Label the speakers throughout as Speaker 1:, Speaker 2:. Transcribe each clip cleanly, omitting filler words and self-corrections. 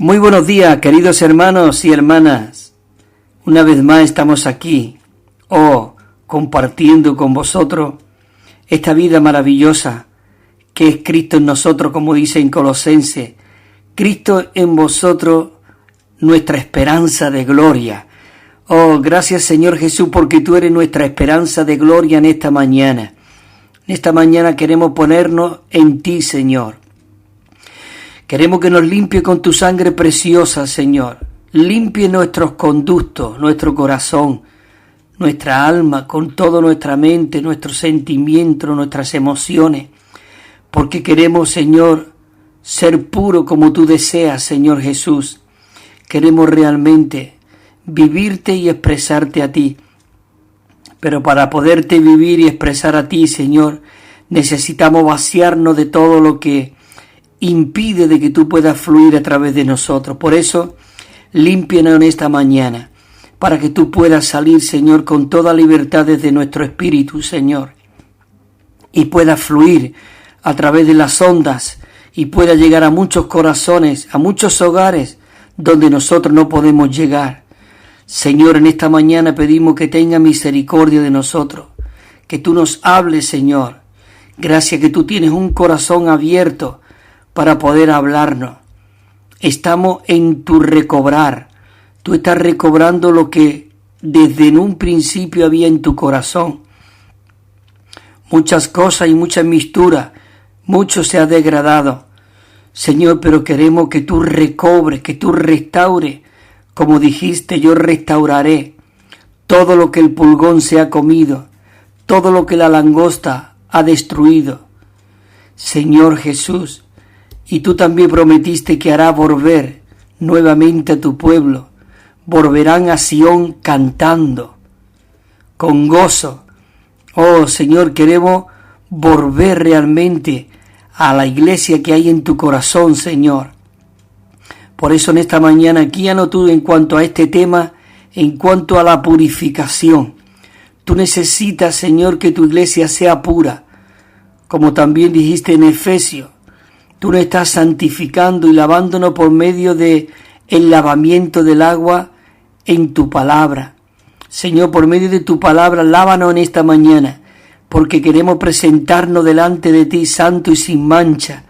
Speaker 1: Muy buenos días, queridos hermanos y hermanas. Una vez más estamos aquí, compartiendo con vosotros esta vida maravillosa que es Cristo en nosotros, como dice en Colosenses. Cristo en vosotros, nuestra esperanza de gloria. Gracias Señor Jesús, porque tú eres nuestra esperanza de gloria en esta mañana. En esta mañana queremos ponernos en ti, Señor. Queremos que nos limpie con tu sangre preciosa, Señor. Limpie nuestros conductos, nuestro corazón, nuestra alma, con toda nuestra mente, nuestros sentimientos, nuestras emociones. Porque queremos, Señor, ser puro como tú deseas, Señor Jesús. Queremos realmente vivirte y expresarte a ti. Pero para poderte vivir y expresar a ti, Señor, necesitamos vaciarnos de todo lo que impide de que tú puedas fluir a través de nosotros. Por eso, límpianos en esta mañana, para que tú puedas salir, Señor, con toda libertad desde nuestro espíritu, Señor, y puedas fluir a través de las ondas y pueda llegar a muchos corazones, a muchos hogares donde nosotros no podemos llegar. Señor, en esta mañana pedimos que tenga misericordia de nosotros, que tú nos hables, Señor. Gracias que tú tienes un corazón abierto para poder hablarnos. Estamos en tu recobrar. Tú estás recobrando lo que desde en un principio había en tu corazón. Muchas cosas y mucha mistura, mucho se ha degradado. Señor, pero queremos que tú recobres, que tú restaures. Como dijiste, yo restauraré todo lo que el pulgón se ha comido, todo lo que la langosta ha destruido. Señor Jesús, y tú también prometiste que hará volver nuevamente a tu pueblo. Volverán a Sión cantando, con gozo. Señor, queremos volver realmente a la iglesia que hay en tu corazón, Señor. Por eso en esta mañana, guíanos tú en cuanto a este tema, en cuanto a la purificación. Tú necesitas, Señor, que tu iglesia sea pura, como también dijiste en Efesios. Tú nos estás santificando y lavándonos por medio de el lavamiento del agua en tu palabra. Señor, por medio de tu palabra, lávanos en esta mañana, porque queremos presentarnos delante de ti santo y sin mancha.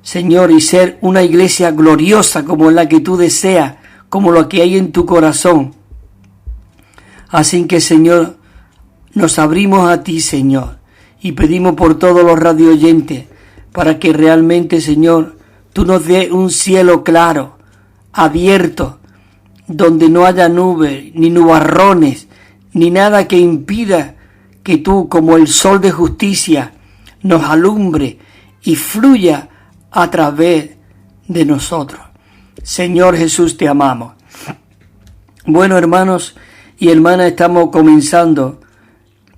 Speaker 1: Señor, y ser una iglesia gloriosa como la que tú deseas, como lo que hay en tu corazón. Así que, Señor, nos abrimos a ti, Señor, y pedimos por todos los radioyentes, para que realmente, Señor, tú nos des un cielo claro, abierto, donde no haya nubes, ni nubarrones, ni nada que impida que tú, como el sol de justicia, nos alumbre y fluya a través de nosotros. Señor Jesús, te amamos. Bueno, hermanos y hermanas, estamos comenzando.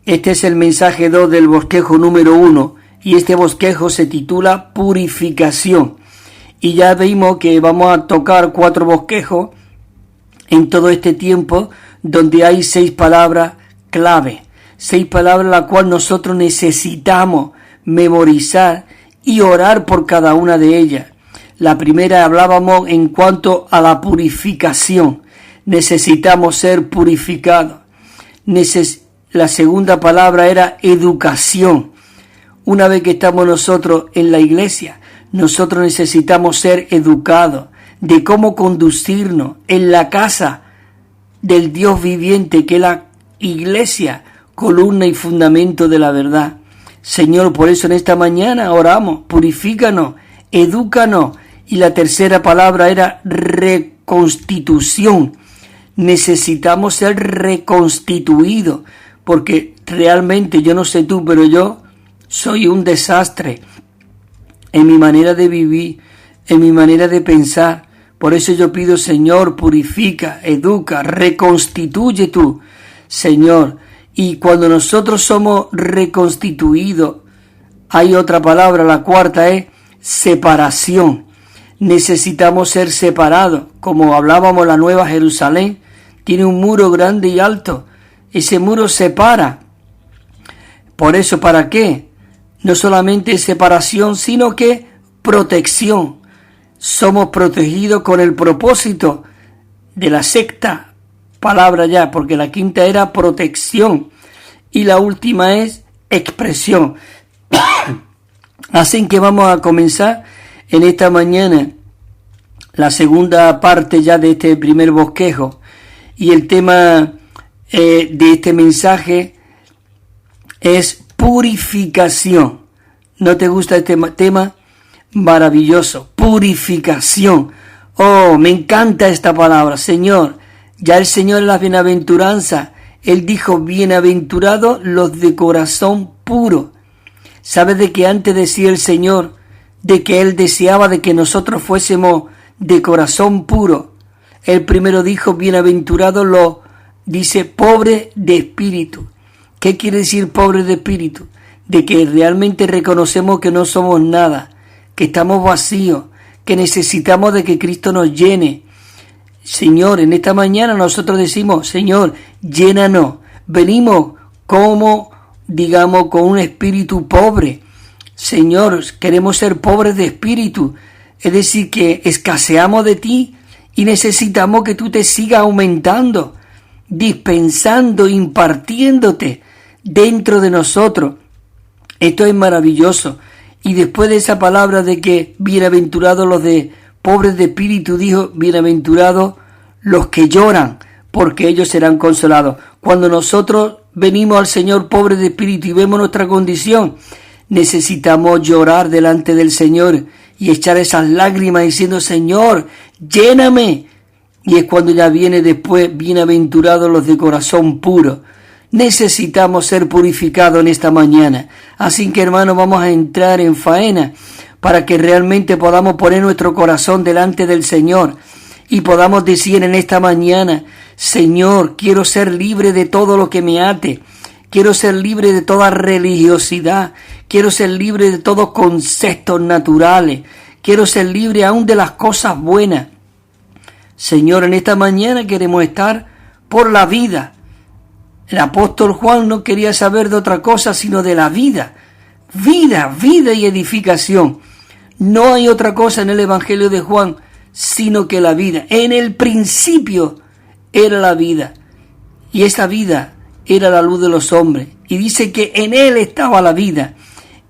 Speaker 1: Este es el mensaje 2 del bosquejo número 1. Y este bosquejo se titula Purificación. Y ya vimos que vamos a tocar 4 bosquejos en todo este tiempo, donde hay 6 palabras clave. 6 palabras las cuales nosotros necesitamos memorizar y orar por cada una de ellas. La primera hablábamos en cuanto a la purificación. Necesitamos ser purificados. La segunda palabra era educación. Una vez que estamos nosotros en la iglesia, nosotros necesitamos ser educados de cómo conducirnos en la casa del Dios viviente, que es la iglesia, columna y fundamento de la verdad. Señor, por eso en esta mañana oramos, purifícanos, edúcanos. Y la tercera palabra era reconstitución. Necesitamos ser reconstituidos, porque realmente, yo no sé tú, pero yo soy un desastre en mi manera de vivir, en mi manera de pensar. Por eso yo pido, Señor, purifica, educa, reconstituye tú, Señor. Y cuando nosotros somos reconstituidos, hay otra palabra, la cuarta es separación. Necesitamos ser separados. Como hablábamos, la Nueva Jerusalén tiene un muro grande y alto. Ese muro separa. Por eso, ¿para qué? No solamente separación, sino que protección. somos protegidos con el propósito de la sexta palabra ya, porque la quinta era protección y la última es expresión. Así que vamos a comenzar en esta mañana la segunda parte ya de este primer bosquejo, y el tema de este mensaje es purificación. ¿No te gusta este tema? Maravilloso, purificación. Oh, me encanta esta palabra, Señor. Ya el Señor en las bienaventuranzas, Él dijo, bienaventurados los de corazón puro. ¿Sabes de que antes decía el Señor de que Él deseaba de que nosotros fuésemos de corazón puro? Él primero dijo, bienaventurados los, dice, pobres de espíritu. ¿Qué quiere decir pobres de espíritu? De que realmente reconocemos que no somos nada, que estamos vacíos, que necesitamos de que Cristo nos llene. Señor, en esta mañana nosotros decimos, Señor, llénanos. Venimos como, digamos, con un espíritu pobre. Señor, queremos ser pobres de espíritu. Es decir, que escaseamos de ti y necesitamos que tú te sigas aumentando, dispensando, impartiéndote dentro de nosotros. Esto es maravilloso. Y después de esa palabra de que bienaventurados los de pobres de espíritu, dijo, bienaventurados los que lloran, porque ellos serán consolados. Cuando nosotros venimos al Señor pobres de espíritu y vemos nuestra condición, necesitamos llorar delante del Señor y echar esas lágrimas diciendo, Señor, lléname. Y es cuando ya viene después, bienaventurados los de corazón puro. Necesitamos ser purificados en esta mañana. Así que, hermanos, vamos a entrar en faena para que realmente podamos poner nuestro corazón delante del Señor y podamos decir en esta mañana, Señor, quiero ser libre de todo lo que me ate. Quiero ser libre de toda religiosidad. Quiero ser libre de todos conceptos naturales. Quiero ser libre aún de las cosas buenas. Señor, en esta mañana queremos estar por la vida. El apóstol Juan no quería saber de otra cosa sino de la vida. Vida, vida y edificación. No hay otra cosa en el Evangelio de Juan sino que la vida. En el principio era la vida. Y esa vida era la luz de los hombres. Y dice que en él estaba la vida.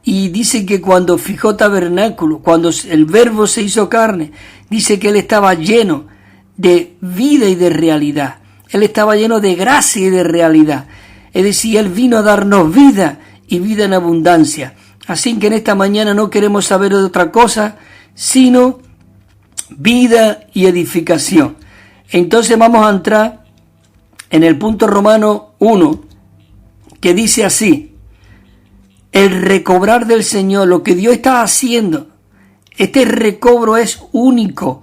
Speaker 1: Y dice que cuando fijó tabernáculo, cuando el Verbo se hizo carne, dice que él estaba lleno de vida y de realidad. Él estaba lleno de gracia y de realidad. Es decir, Él vino a darnos vida y vida en abundancia. Así que en esta mañana no queremos saber de otra cosa, sino vida y edificación. Entonces vamos a entrar en el punto Romano 1, que dice así, el recobrar del Señor, lo que Dios está haciendo, este recobro es único.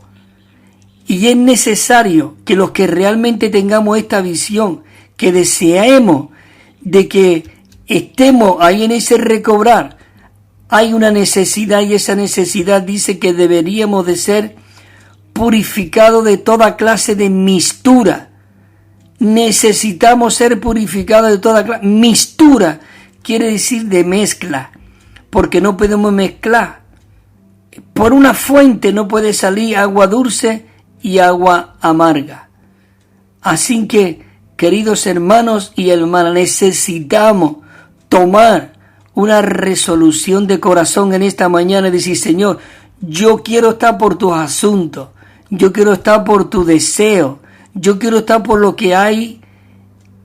Speaker 1: Y es necesario que los que realmente tengamos esta visión, que deseemos de que estemos ahí en ese recobrar, hay una necesidad y esa necesidad dice que deberíamos de ser purificados de toda clase de mistura. Necesitamos ser purificados de toda clase. Mistura quiere decir de mezcla, porque no podemos mezclar. Por una fuente no puede salir agua dulce y agua amarga. Así que, queridos hermanos y hermanas, necesitamos tomar una resolución de corazón en esta mañana y decir, Señor, yo quiero estar por tus asuntos, yo quiero estar por tu deseo, yo quiero estar por lo que hay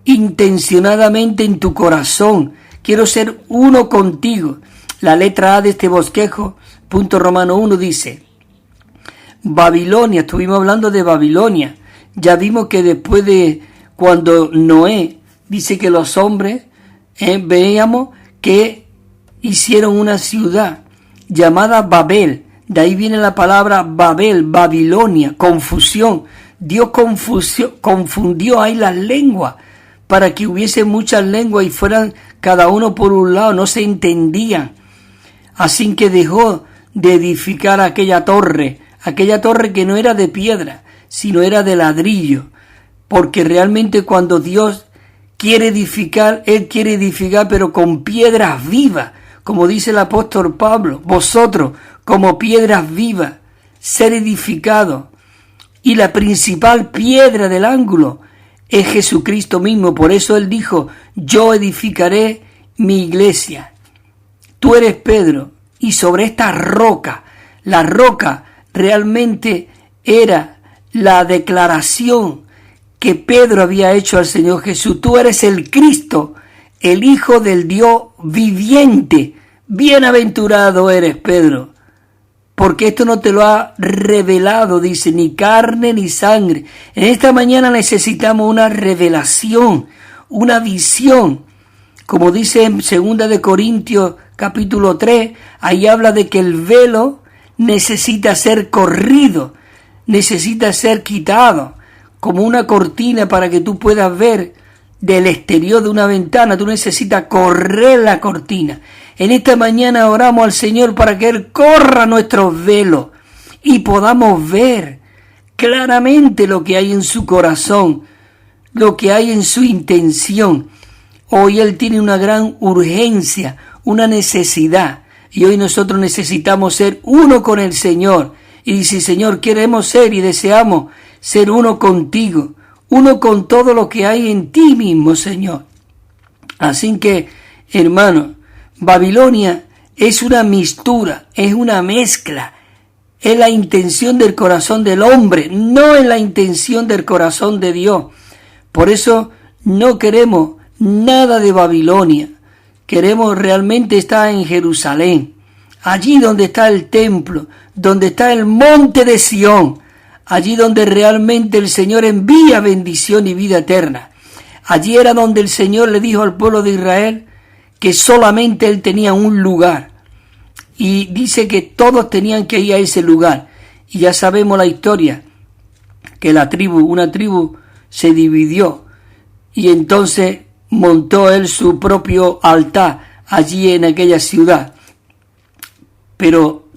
Speaker 1: intencionadamente en tu corazón, quiero ser uno contigo. La letra A de este bosquejo, punto Romano 1, dice, Babilonia, estuvimos hablando de Babilonia. Ya vimos que después de cuando Noé dice que los hombres, veíamos que hicieron una ciudad llamada Babel. De ahí viene la palabra Babel, Babilonia, confusión. Dios confundió ahí las lenguas para que hubiese muchas lenguas y fueran cada uno por un lado, no se entendían. Así que dejó de edificar aquella torre que no era de piedra, sino era de ladrillo, porque realmente cuando Dios quiere edificar, Él quiere edificar pero con piedras vivas, como dice el apóstol Pablo, vosotros como piedras vivas, ser edificado. Y la principal piedra del ángulo es Jesucristo mismo. Por eso Él dijo, yo edificaré mi iglesia. Tú eres Pedro, y sobre esta roca, la roca realmente era la declaración que Pedro había hecho al Señor Jesús. Tú eres el Cristo, el Hijo del Dios viviente. Bienaventurado eres, Pedro, porque esto no te lo ha revelado, dice, ni carne ni sangre. En esta mañana necesitamos una revelación, una visión. Como dice en 2 de Corintios capítulo 3, ahí habla de que el velo necesita ser corrido, necesita ser quitado, como una cortina para que tú puedas ver del exterior de una ventana. Tú necesitas correr la cortina. En esta mañana oramos al Señor para que Él corra nuestros velos y podamos ver claramente lo que hay en su corazón, lo que hay en su intención. Hoy Él tiene una gran urgencia, una necesidad, y hoy nosotros necesitamos ser uno con el Señor. Y dice, Señor, queremos ser y deseamos ser uno contigo, uno con todo lo que hay en ti mismo, Señor. Así que, hermano, Babilonia es una mixtura, es una mezcla, es la intención del corazón del hombre, no es la intención del corazón de Dios. Por eso no queremos nada de Babilonia, queremos realmente estar en Jerusalén, allí donde está el templo, donde está el monte de Sión, allí donde realmente el Señor envía bendición y vida eterna. Allí era donde el Señor le dijo al pueblo de Israel que solamente Él tenía un lugar. Y dice que todos tenían que ir a ese lugar. Y ya sabemos la historia, que una tribu se dividió. Y entonces montó Él su propio altar allí en aquella ciudad. Pero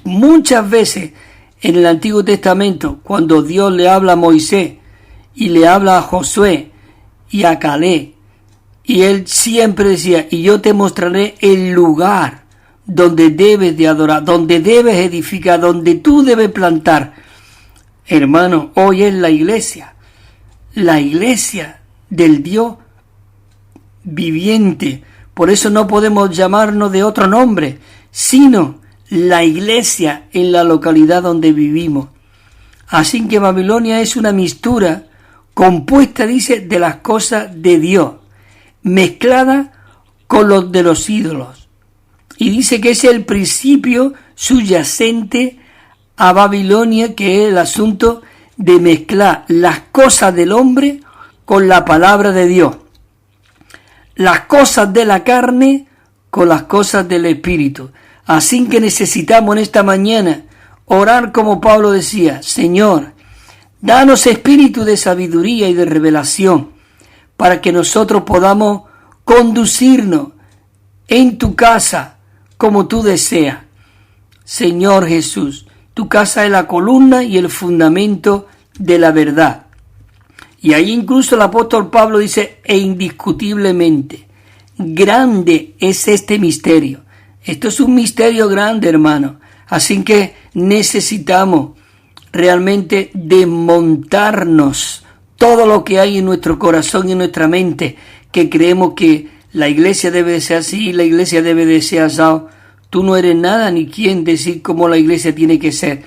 Speaker 1: muchas veces en el Antiguo Testamento, cuando Dios le habla a Moisés y le habla a Josué y a Caleb, y Él siempre decía, y yo te mostraré el lugar donde debes de adorar, donde debes edificar, donde tú debes plantar. Hermano, hoy es la iglesia del Dios viviente. Por eso no podemos llamarnos de otro nombre, sino la iglesia en la localidad donde vivimos. Así que Babilonia es una mixtura compuesta, dice, de las cosas de Dios, mezclada con los de los ídolos. Y dice que es el principio subyacente a Babilonia, que es el asunto de mezclar las cosas del hombre con la palabra de Dios, las cosas de la carne con las cosas del espíritu. Así que necesitamos en esta mañana orar como Pablo decía, Señor, danos espíritu de sabiduría y de revelación para que nosotros podamos conducirnos en tu casa como tú deseas. Señor Jesús, tu casa es la columna y el fundamento de la verdad. Y ahí incluso el apóstol Pablo dice, e indiscutiblemente, grande es este misterio. Esto es un misterio grande, hermano. Así que necesitamos realmente desmontarnos todo lo que hay en nuestro corazón y en nuestra mente, que creemos que la iglesia debe de ser así, la iglesia debe de ser así. Tú no eres nada ni quien decir cómo la iglesia tiene que ser.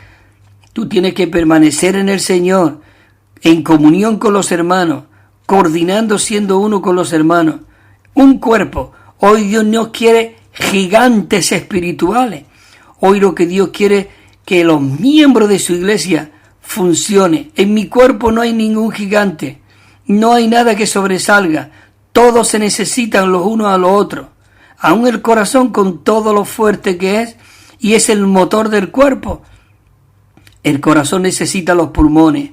Speaker 1: Tú tienes que permanecer en el Señor, en comunión con los hermanos, coordinando, siendo uno con los hermanos. Un cuerpo. Hoy Dios nos quiere gigantes espirituales. Hoy lo que Dios quiere es que los miembros de su iglesia funcionen. En mi cuerpo no hay ningún gigante, no hay nada que sobresalga. Todos se necesitan los unos a los otros. Aún el corazón, con todo lo fuerte que es, y es el motor del cuerpo. El corazón necesita los pulmones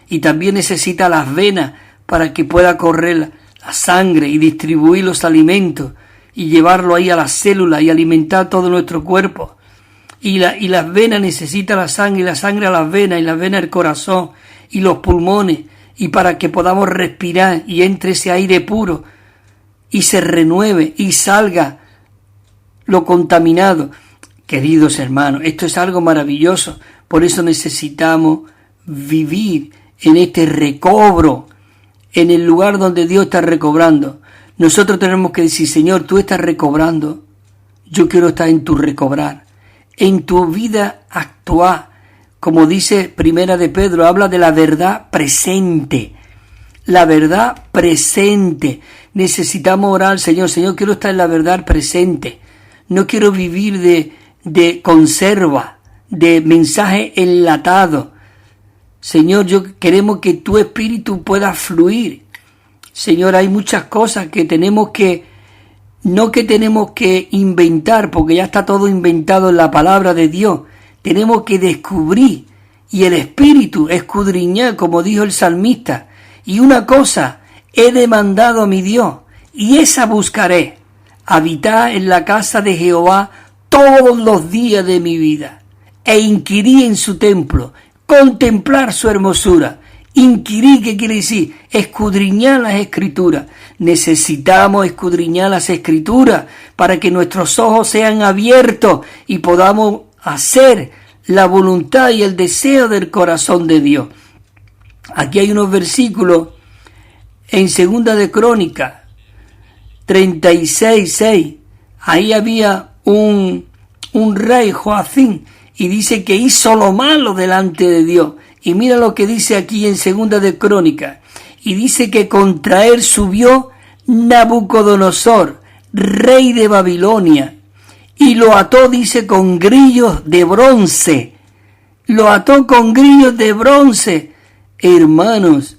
Speaker 1: y también necesita las venas para que pueda correr la sangre y distribuir los alimentos y llevarlo ahí a las células y alimentar todo nuestro cuerpo. Y las venas necesitan la sangre a las venas, y las venas el corazón y los pulmones, y para que podamos respirar y entre ese aire puro y se renueve y salga lo contaminado. Queridos hermanos, esto es algo maravilloso, Por eso necesitamos vivir en este recobro, en el lugar donde Dios está recobrando. Nosotros tenemos que decir, Señor, tú estás recobrando, yo quiero estar en tu recobrar, en tu vida actual. Como dice Primera de Pedro, habla de la verdad presente. La verdad presente. Necesitamos orar, Señor, quiero estar en la verdad presente. No quiero vivir de conserva, de mensaje enlatado. Señor, queremos que tu espíritu pueda fluir. Señor, hay muchas cosas que tenemos que inventar, porque ya está todo inventado en la palabra de Dios. Tenemos que descubrir y el espíritu escudriñar, como dijo el salmista. Y una cosa he demandado a mi Dios, y esa buscaré, habitar en la casa de Jehová todos los días de mi vida, e inquirir en su templo, contemplar su hermosura. Inquirir, ¿qué quiere decir? Escudriñar las escrituras. Necesitamos escudriñar las escrituras para que nuestros ojos sean abiertos y podamos hacer la voluntad y el deseo del corazón de Dios. Aquí hay unos versículos en Segunda de Crónicas 36:6. Ahí había un rey, Joacim, y dice que hizo lo malo delante de Dios. Y mira lo que dice aquí en Segunda de Crónicas. Y dice que contra él subió Nabucodonosor, rey de Babilonia, y lo ató, dice, con grillos de bronce. Lo ató con grillos de bronce. Hermanos,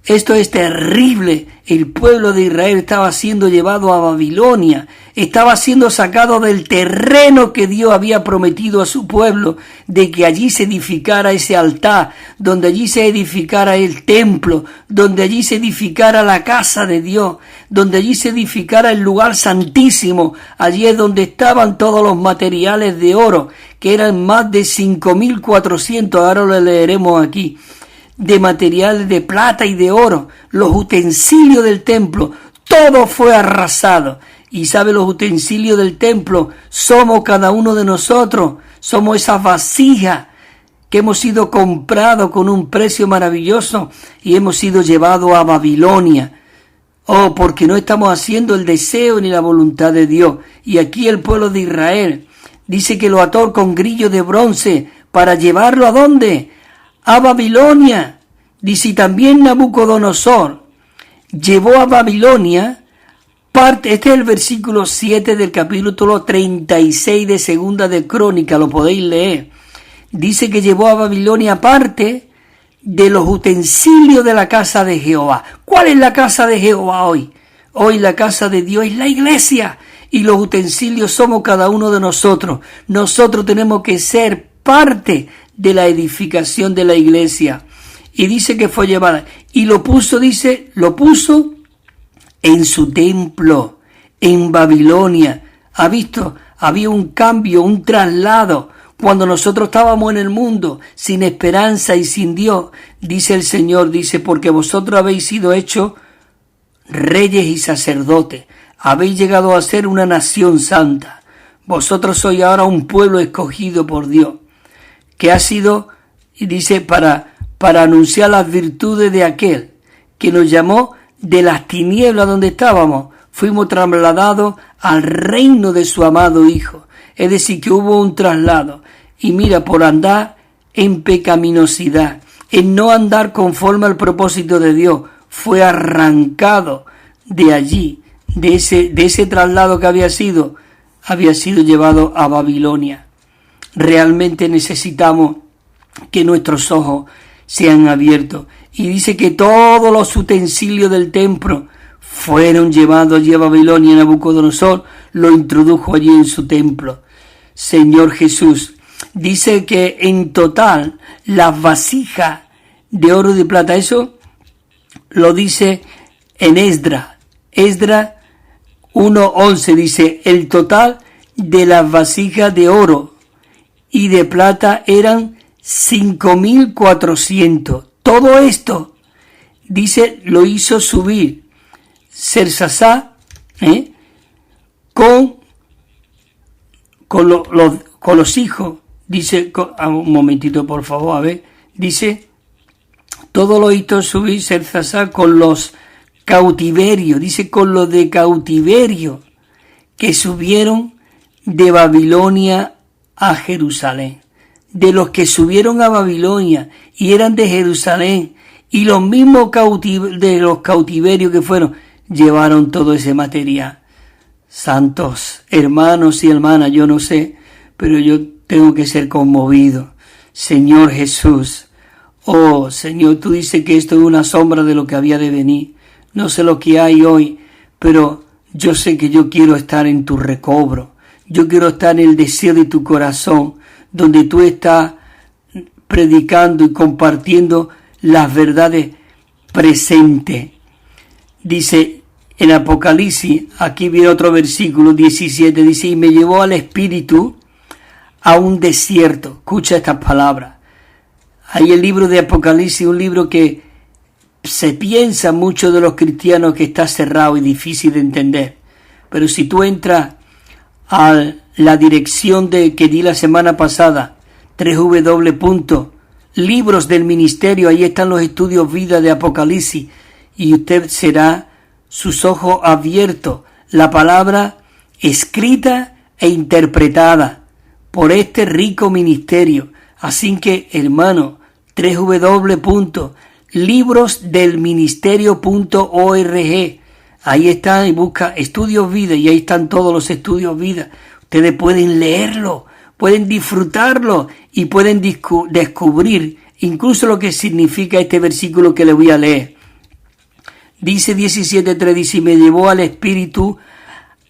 Speaker 1: esto es terrible. El pueblo de Israel estaba siendo llevado a Babilonia, estaba siendo sacado del terreno que Dios había prometido a su pueblo, de que allí se edificara ese altar, donde allí se edificara el templo, donde allí se edificara la casa de Dios, donde allí se edificara el lugar santísimo. Allí es donde estaban todos los materiales de oro, que eran más de 5.400, ahora lo leeremos aquí, de materiales de plata y de oro, los utensilios del templo, todo fue arrasado. Y sabe, los utensilios del templo somos cada uno de nosotros, somos esas vasijas que hemos sido comprados con un precio maravilloso y hemos sido llevados a Babilonia. Oh, porque no estamos haciendo el deseo ni la voluntad de Dios. Y aquí el pueblo de Israel dice que lo ató con grillo de bronce para llevarlo ¿a dónde? A Babilonia. Dice, y también Nabucodonosor llevó a Babilonia parte. Este es el versículo 7 del capítulo 36 de Segunda de Crónica, lo podéis leer. Dice que llevó a Babilonia parte de los utensilios de la casa de Jehová. ¿Cuál es la casa de Jehová hoy? Hoy la casa de Dios es la iglesia, y los utensilios somos cada uno de nosotros. Nosotros tenemos que ser parte de la edificación de la iglesia. Y dice que fue llevada, y lo puso en su templo, en Babilonia. ¿Ha visto? Había un cambio, un traslado. Cuando nosotros estábamos en el mundo, sin esperanza y sin Dios, dice el Señor, dice, porque vosotros habéis sido hechos reyes y sacerdotes, habéis llegado a ser una nación santa. Vosotros sois ahora un pueblo escogido por Dios, que ha sido, y dice, para anunciar las virtudes de aquel que nos llamó de las tinieblas donde estábamos, fuimos trasladados al reino de su amado Hijo. Es decir, que hubo un traslado. Y mira, por andar en pecaminosidad, en no andar conforme al propósito de Dios, fue arrancado de allí, de ese traslado que había sido llevado a Babilonia. Realmente necesitamos que nuestros ojos sean abiertos. Y dice que todos los utensilios del templo fueron llevados allí a Babilonia. Nabucodonosor lo introdujo allí en su templo. Señor Jesús, dice que en total las vasijas de oro y de plata, eso lo dice en Esdras 1:11, dice, el total de las vasijas de oro y de plata eran 5.400. Todo esto, dice, lo hizo subir Sersasá con los hijos Dice, un momentito por favor, a ver, dice, todo lo hizo subir Belsasar con los cautiverios, dice con los de cautiverio que subieron de Babilonia a Jerusalén, de los que subieron a Babilonia y eran de Jerusalén, y los mismos de los cautiverios que fueron, llevaron todo ese material. Santos hermanos y hermanas, yo no sé, pero yo tengo que ser conmovido. Señor Jesús, oh Señor, tú dices que esto es una sombra de lo que había de venir. No sé lo que hay hoy, pero yo sé que yo quiero estar en tu recobro. Yo quiero estar en el deseo de tu corazón, donde tú estás predicando y compartiendo las verdades presentes. Dice en Apocalipsis, aquí viene otro versículo 17, dice, y me llevó al Espíritu a un desierto. Escucha estas palabras. Hay el libro de Apocalipsis, un libro que se piensa mucho de los cristianos que está cerrado y difícil de entender. Pero si tú entras a la dirección que di la semana pasada, www.libros del ministerio, ahí están los estudios vida de Apocalipsis, y usted será sus ojos abiertos, la palabra escrita e interpretada por este rico ministerio. Así que, hermano, www.librosdelministerio.org, ahí está, y busca estudios vida, y ahí están todos los estudios vida. Ustedes pueden leerlo, pueden disfrutarlo y pueden descubrir incluso lo que significa este versículo que le voy a leer. Dice 17:3, dice, y me llevó al Espíritu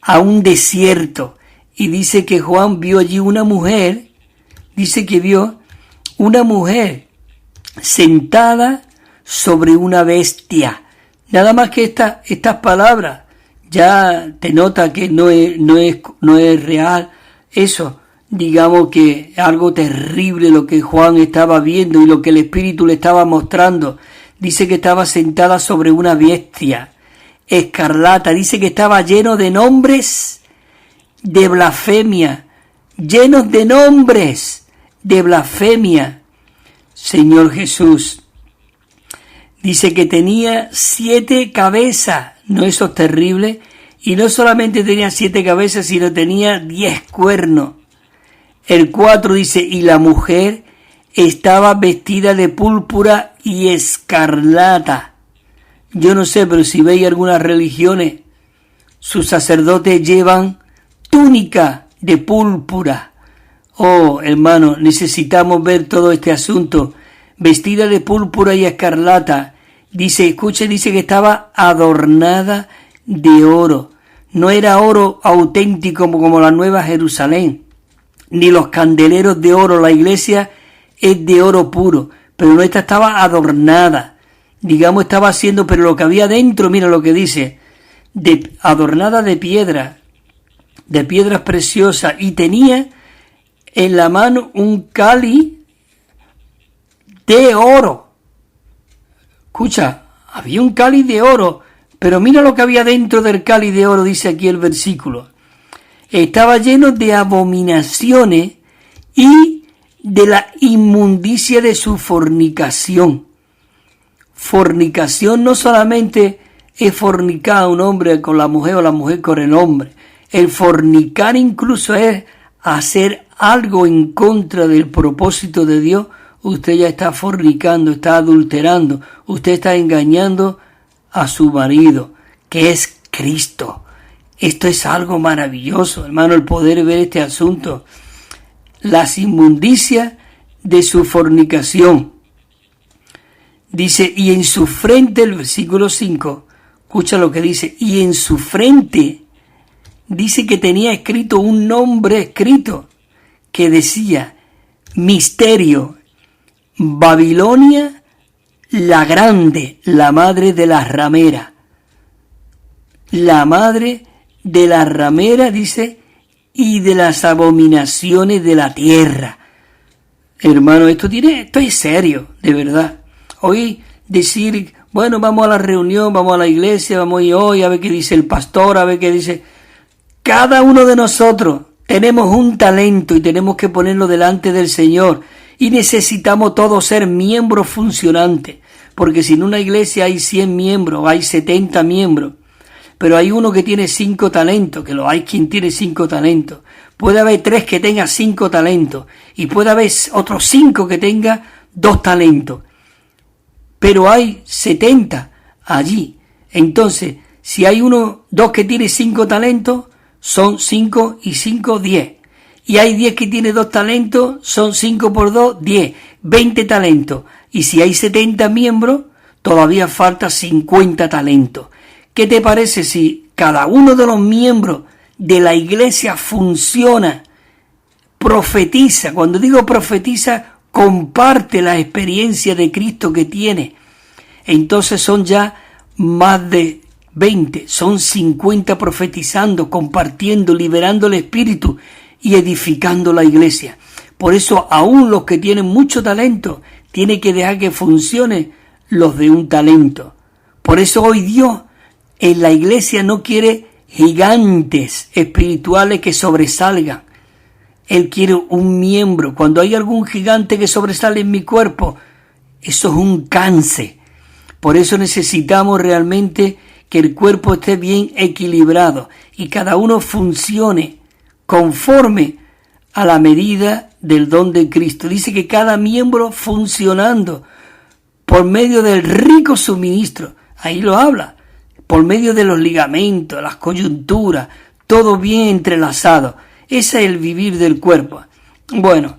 Speaker 1: a un desierto. Y dice que Juan vio allí una mujer, dice que vio una mujer sentada sobre una bestia. Nada más que estas palabras ya te nota que no es real. Eso, digamos que algo terrible lo que Juan estaba viendo y lo que el Espíritu le estaba mostrando. Dice que estaba sentada sobre una bestia escarlata. Dice que estaba lleno de nombres de blasfemia. Llenos de nombres de blasfemia. Señor Jesús. Dice que tenía 7 cabezas. ¿No eso es terrible? Y no solamente tenía 7 cabezas, sino tenía 10 cuernos. El 4 dice, y la mujer estaba vestida de púrpura y escarlata. Yo no sé, pero si veis algunas religiones, sus sacerdotes llevan túnica de púrpura. Oh, hermano, necesitamos ver todo este asunto. Vestida de púrpura y escarlata. Dice, escuche, dice que estaba adornada de oro. No era oro auténtico como la Nueva Jerusalén, ni los candeleros de oro. La iglesia es de oro puro, pero esta estaba adornada. Digamos, estaba haciendo, pero lo que había dentro, mira lo que dice, adornada de piedras preciosas, y tenía en la mano un cáliz de oro. Escucha, había un cáliz de oro, pero mira lo que había dentro del cáliz de oro, dice aquí el versículo. Estaba lleno de abominaciones y de la inmundicia de su fornicación. Fornicación no solamente es fornicar a un hombre con la mujer o la mujer con el hombre. El fornicar incluso es hacer algo en contra del propósito de Dios. Usted ya está fornicando, está adulterando, usted está engañando a su marido, que es Cristo. Esto es algo maravilloso, hermano, el poder ver este asunto. Las inmundicias de su fornicación. Dice, y en su frente, el versículo 5, escucha lo que dice, y en su frente, dice que tenía escrito un nombre escrito, que decía, Misterio, Babilonia, la grande, la madre de las rameras. La madre de las rameras, dice, y de las abominaciones de la tierra. Hermano, esto es serio, de verdad. Hoy decir, bueno, vamos a la reunión, vamos a la iglesia, vamos a ir hoy a ver qué dice el pastor, a ver qué dice. Cada uno de nosotros tenemos un talento y tenemos que ponerlo delante del Señor. Y necesitamos todos ser miembros funcionantes. Porque si en una iglesia hay 100 miembros, hay 70 miembros, pero hay uno que tiene 5 talentos, que lo hay quien tiene 5 talentos. Puede haber 3 que tengan 5 talentos y puede haber otros 5 que tengan 2 talentos. Pero hay 70 allí. Entonces, si hay 2 que tiene 5 talentos, son 5 y 5, 10. Y hay 10 que tiene 2 talentos, son 5 por 2, 10, 20 talentos. Y si hay 70 miembros, todavía falta 50 talentos. ¿Qué te parece si cada uno de los miembros de la iglesia funciona, profetiza? Cuando digo profetiza, comparte la experiencia de Cristo que tiene. Entonces son ya más de 20, son 50 profetizando, compartiendo, liberando el Espíritu y edificando la iglesia. Por eso aún los que tienen mucho talento tienen que dejar que funcione los de un talento. Por eso hoy Dios en la iglesia no quiere gigantes espirituales que sobresalgan. Él quiere un miembro. Cuando hay algún gigante que sobresale en mi cuerpo, eso es un cáncer. Por eso necesitamos realmente que el cuerpo esté bien equilibrado y cada uno funcione conforme a la medida del don de Cristo. Dice que cada miembro funcionando por medio del rico suministro, ahí lo habla, por medio de los ligamentos, las coyunturas, todo bien entrelazado. Ese es el vivir del cuerpo. Bueno,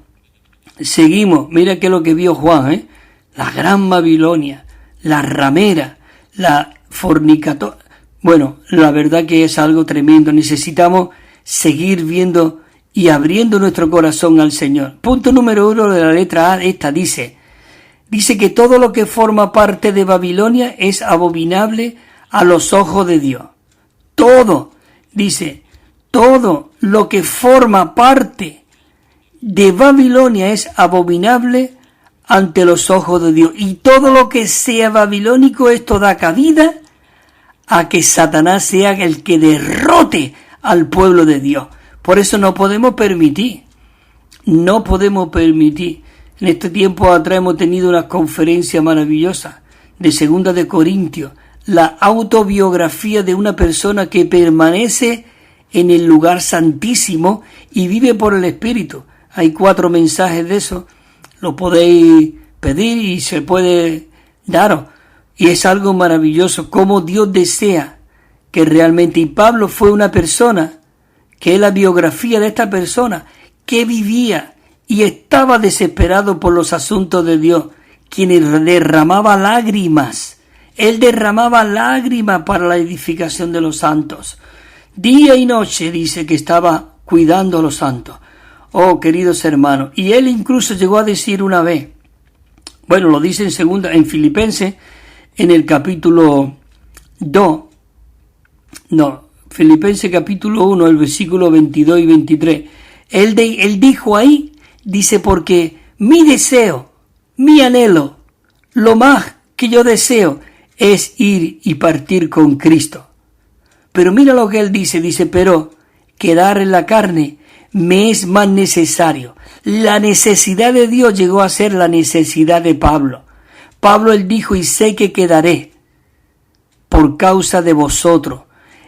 Speaker 1: seguimos. Mira qué es lo que vio Juan, la gran Babilonia, la ramera, la fornicadora. Bueno, la verdad que es algo tremendo. Necesitamos seguir viendo y abriendo nuestro corazón al Señor. Punto número 1 de la letra A, esta dice que todo lo que forma parte de Babilonia es abominable a los ojos de Dios. Todo, dice, todo lo que forma parte de Babilonia es abominable ante los ojos de Dios. Y todo lo que sea babilónico, esto da cabida a que Satanás sea el que derrote al pueblo de Dios. Por eso no podemos permitir. En este tiempo atrás hemos tenido una conferencia maravillosa de 2 de Corintios, la autobiografía de una persona que permanece en el lugar santísimo y vive por el Espíritu. Hay 4 mensajes de eso, lo podéis pedir y se puede daros. Y es algo maravilloso, cómo Dios desea que realmente, y Pablo fue una persona, que es la biografía de esta persona, que vivía y estaba desesperado por los asuntos de Dios, quien derramaba lágrimas. Él derramaba lágrimas para la edificación de los santos. Día y noche dice que estaba cuidando a los santos. Oh, queridos hermanos, y él incluso llegó a decir una vez, bueno, lo dice en Filipenses, en el capítulo 2, Filipenses capítulo 1, el versículo 22 y 23. Él dijo ahí, dice, porque mi deseo, mi anhelo, lo más que yo deseo es ir y partir con Cristo. Pero mira lo que él dice, pero quedar en la carne me es más necesario. La necesidad de Dios llegó a ser la necesidad de Pablo. Pablo él dijo, y sé que quedaré por causa de vosotros.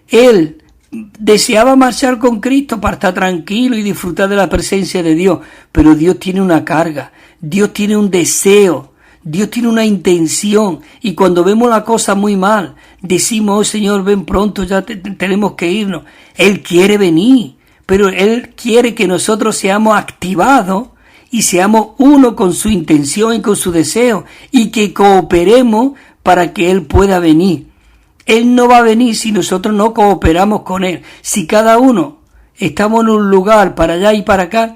Speaker 1: Él deseaba marchar con Cristo para estar tranquilo y disfrutar de la presencia de Dios, pero Dios tiene una carga, Dios tiene un deseo, Dios tiene una intención, y cuando vemos la cosa muy mal, decimos, oh Señor, ven pronto, ya tenemos que irnos. Él quiere venir, pero Él quiere que nosotros seamos activados y seamos uno con su intención y con su deseo, y que cooperemos para que Él pueda venir. Él no va a venir si nosotros no cooperamos con Él. Si cada uno estamos en un lugar para allá y para acá,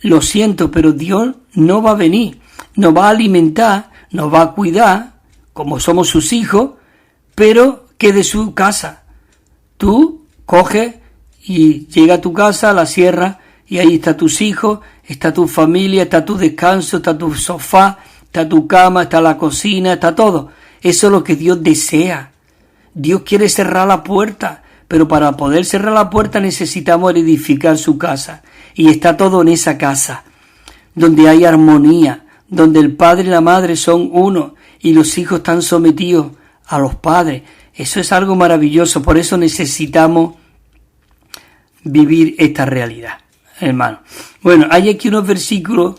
Speaker 1: lo siento, pero Dios no va a venir. Nos va a alimentar, nos va a cuidar, como somos sus hijos, pero que de su casa. Tú coges y llega a tu casa, a la sierra, y ahí está tus hijos, está tu familia, está tu descanso, está tu sofá, está tu cama, está la cocina, está todo. Eso es lo que Dios desea. Dios quiere cerrar la puerta, pero para poder cerrar la puerta necesitamos edificar su casa. Y está todo en esa casa, donde hay armonía, donde el padre y la madre son uno y los hijos están sometidos a los padres. Eso es algo maravilloso, por eso necesitamos vivir esta realidad, hermano. Bueno, hay aquí unos versículos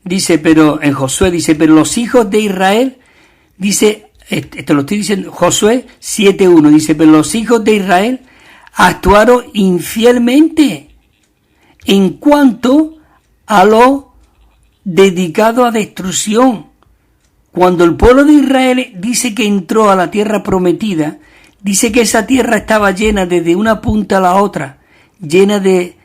Speaker 1: dice, pero en Josué dice, pero los hijos de Israel, dice, te lo estoy diciendo, Josué 7:1, dice, pero los hijos de Israel actuaron infielmente en cuanto a lo dedicado a destrucción. Cuando el pueblo de Israel dice que entró a la tierra prometida, dice que esa tierra estaba llena desde una punta a la otra, llena de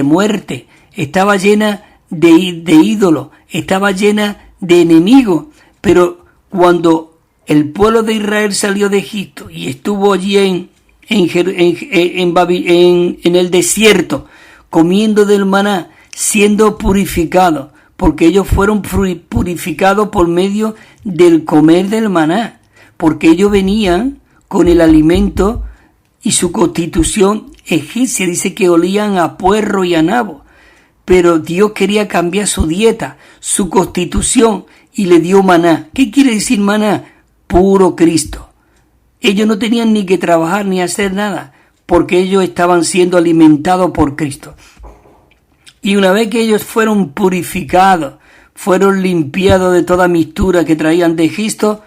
Speaker 1: muerte, estaba llena de ídolos, estaba llena de enemigos. Pero cuando el pueblo de Israel salió de Egipto y estuvo allí en el desierto, comiendo del maná, siendo purificados, porque ellos fueron purificados por medio del comer del maná, porque ellos venían con el alimento y su constitución egipcia, dice que olían a puerro y a nabo, pero Dios quería cambiar su dieta, su constitución, y le dio maná. ¿Qué quiere decir maná? Puro Cristo. Ellos no tenían ni que trabajar ni hacer nada, porque ellos estaban siendo alimentados por Cristo. Y una vez que ellos fueron purificados, fueron limpiados de toda mistura que traían de Egipto,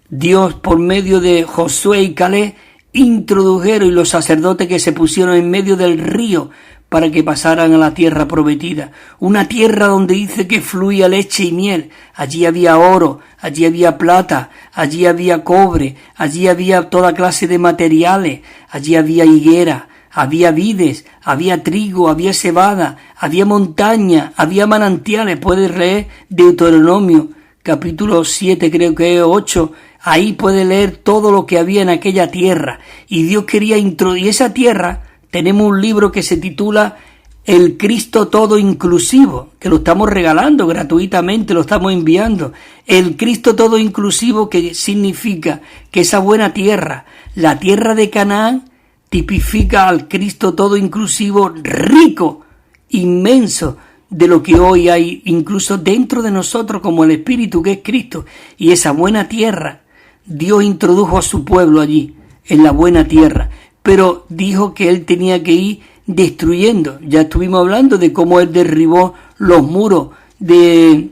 Speaker 1: Dios, por medio de Josué y Caleb, introdujeron, y los sacerdotes que se pusieron en medio del río para que pasaran a la tierra prometida. Una tierra donde dice que fluía leche y miel. Allí había oro, allí había plata, allí había cobre, allí había toda clase de materiales, allí había higuera, había vides, había trigo, había cebada, había montaña, había manantiales. Puedes leer Deuteronomio, capítulo 7, creo que es 8, ahí puedes leer todo lo que había en aquella tierra. Y Dios quería introducir esa tierra. Tenemos un libro que se titula El Cristo Todo Inclusivo, que lo estamos regalando gratuitamente, lo estamos enviando. El Cristo Todo Inclusivo, que significa que esa buena tierra, la tierra de Canaán, tipifica al Cristo Todo Inclusivo, rico, inmenso, de lo que hoy hay incluso dentro de nosotros como el Espíritu que es Cristo. Y esa buena tierra, Dios introdujo a su pueblo allí, en la buena tierra, pero dijo que Él tenía que ir destruyendo. Ya estuvimos hablando de cómo Él derribó los muros de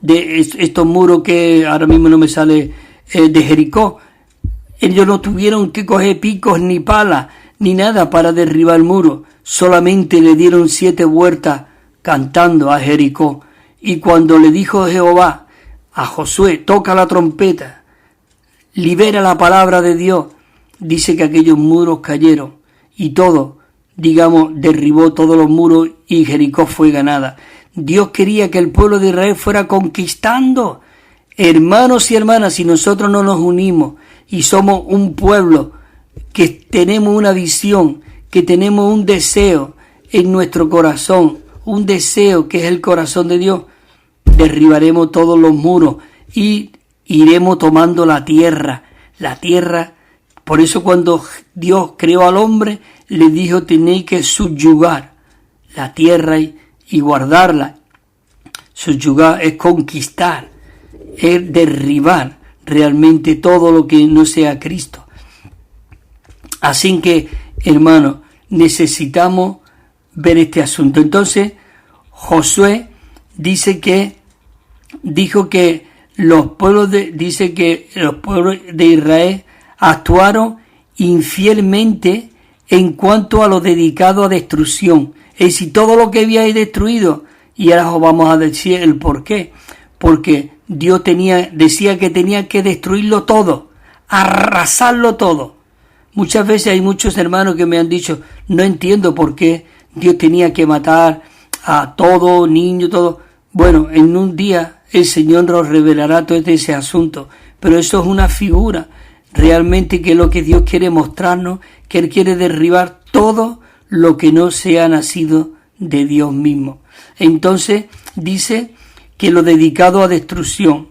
Speaker 1: estos muros que ahora mismo no me sale, de Jericó. Ellos no tuvieron que coger picos ni palas ni nada para derribar el muro, solamente le dieron 7 vueltas cantando a Jericó. Y cuando le dijo Jehová a Josué, toca la trompeta, libera la palabra de Dios, dice que aquellos muros cayeron y todo, derribó todos los muros y Jericó fue ganada. Dios quería que el pueblo de Israel fuera conquistando. Hermanos y hermanas, si nosotros no nos unimos y somos un pueblo que tenemos una visión, que tenemos un deseo en nuestro corazón, un deseo que es el corazón de Dios, derribaremos todos los muros y iremos tomando la tierra. Por eso cuando Dios creó al hombre, le dijo, tenéis que subyugar la tierra y guardarla. Subyugar es conquistar, es derribar realmente todo lo que no sea Cristo. Así que, hermanos, necesitamos ver este asunto. Entonces, Josué dijo que los pueblos de Israel actuaron infielmente en cuanto a lo dedicado a destrucción. Es decir, todo lo que había ahí destruido, y ahora os vamos a decir el por qué. Porque Dios decía que tenía que destruirlo todo, arrasarlo todo. Muchas veces hay muchos hermanos que me han dicho, no entiendo por qué Dios tenía que matar a todo niño, todo. Bueno, en un día el Señor nos revelará todo ese asunto, pero eso es una figura. Realmente que es lo que Dios quiere mostrarnos, que Él quiere derribar todo lo que no sea nacido de Dios mismo. Entonces dice que lo dedicado a destrucción,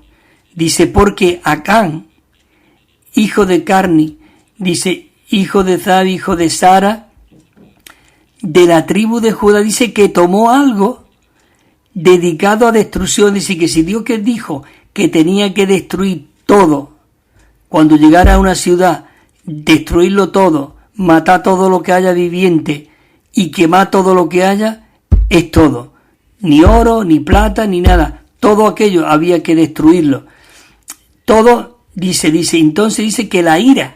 Speaker 1: dice porque Acán, hijo de Carni, dice, hijo de Zabdi, hijo de Sara, de la tribu de Judá, dice que tomó algo dedicado a destrucción. Dice que si Dios que dijo que tenía que destruir todo, cuando llegara a una ciudad, destruirlo todo, matar todo lo que haya viviente y quemar todo lo que haya, es todo. Ni oro, ni plata, ni nada. Todo aquello había que destruirlo. Todo, dice, entonces dice que la ira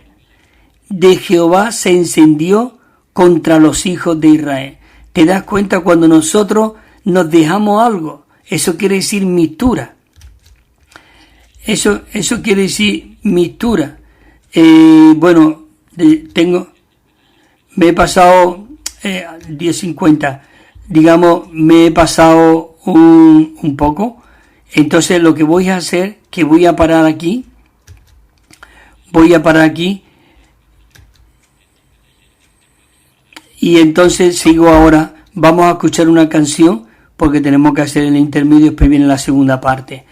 Speaker 1: de Jehová se encendió contra los hijos de Israel. ¿Te das cuenta cuando nosotros nos dejamos algo? Eso quiere decir mistura. Eso quiere decir mistura. Me he pasado 10:50, digamos, me he pasado un poco. Entonces lo que voy a hacer, que voy a parar aquí, y entonces sigo ahora. Vamos a escuchar una canción porque tenemos que hacer el intermedio, después viene la segunda parte.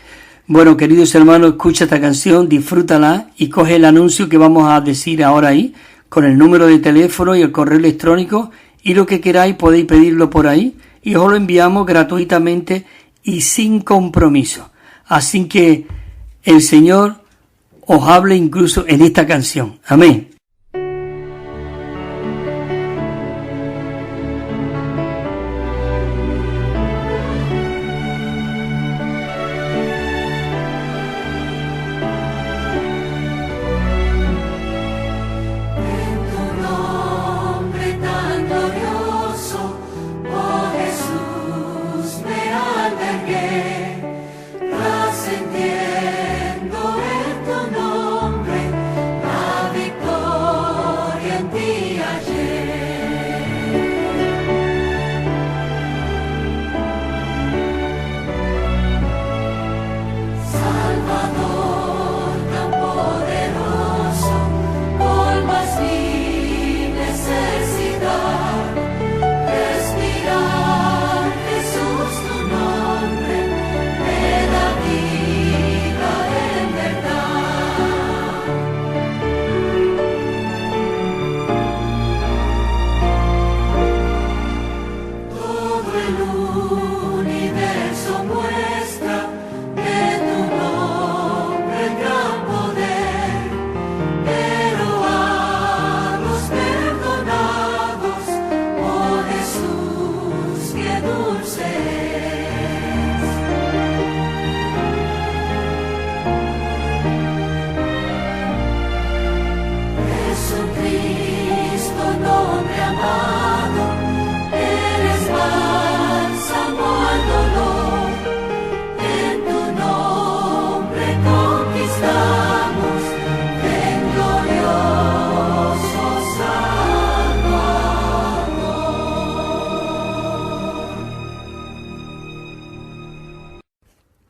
Speaker 1: Bueno, queridos hermanos, escucha esta canción, disfrútala y coge el anuncio que vamos a decir ahora ahí, con el número de teléfono y el correo electrónico, y lo que queráis podéis pedirlo por ahí y os lo enviamos gratuitamente y sin compromiso. Así que el Señor os hable incluso en esta canción. Amén.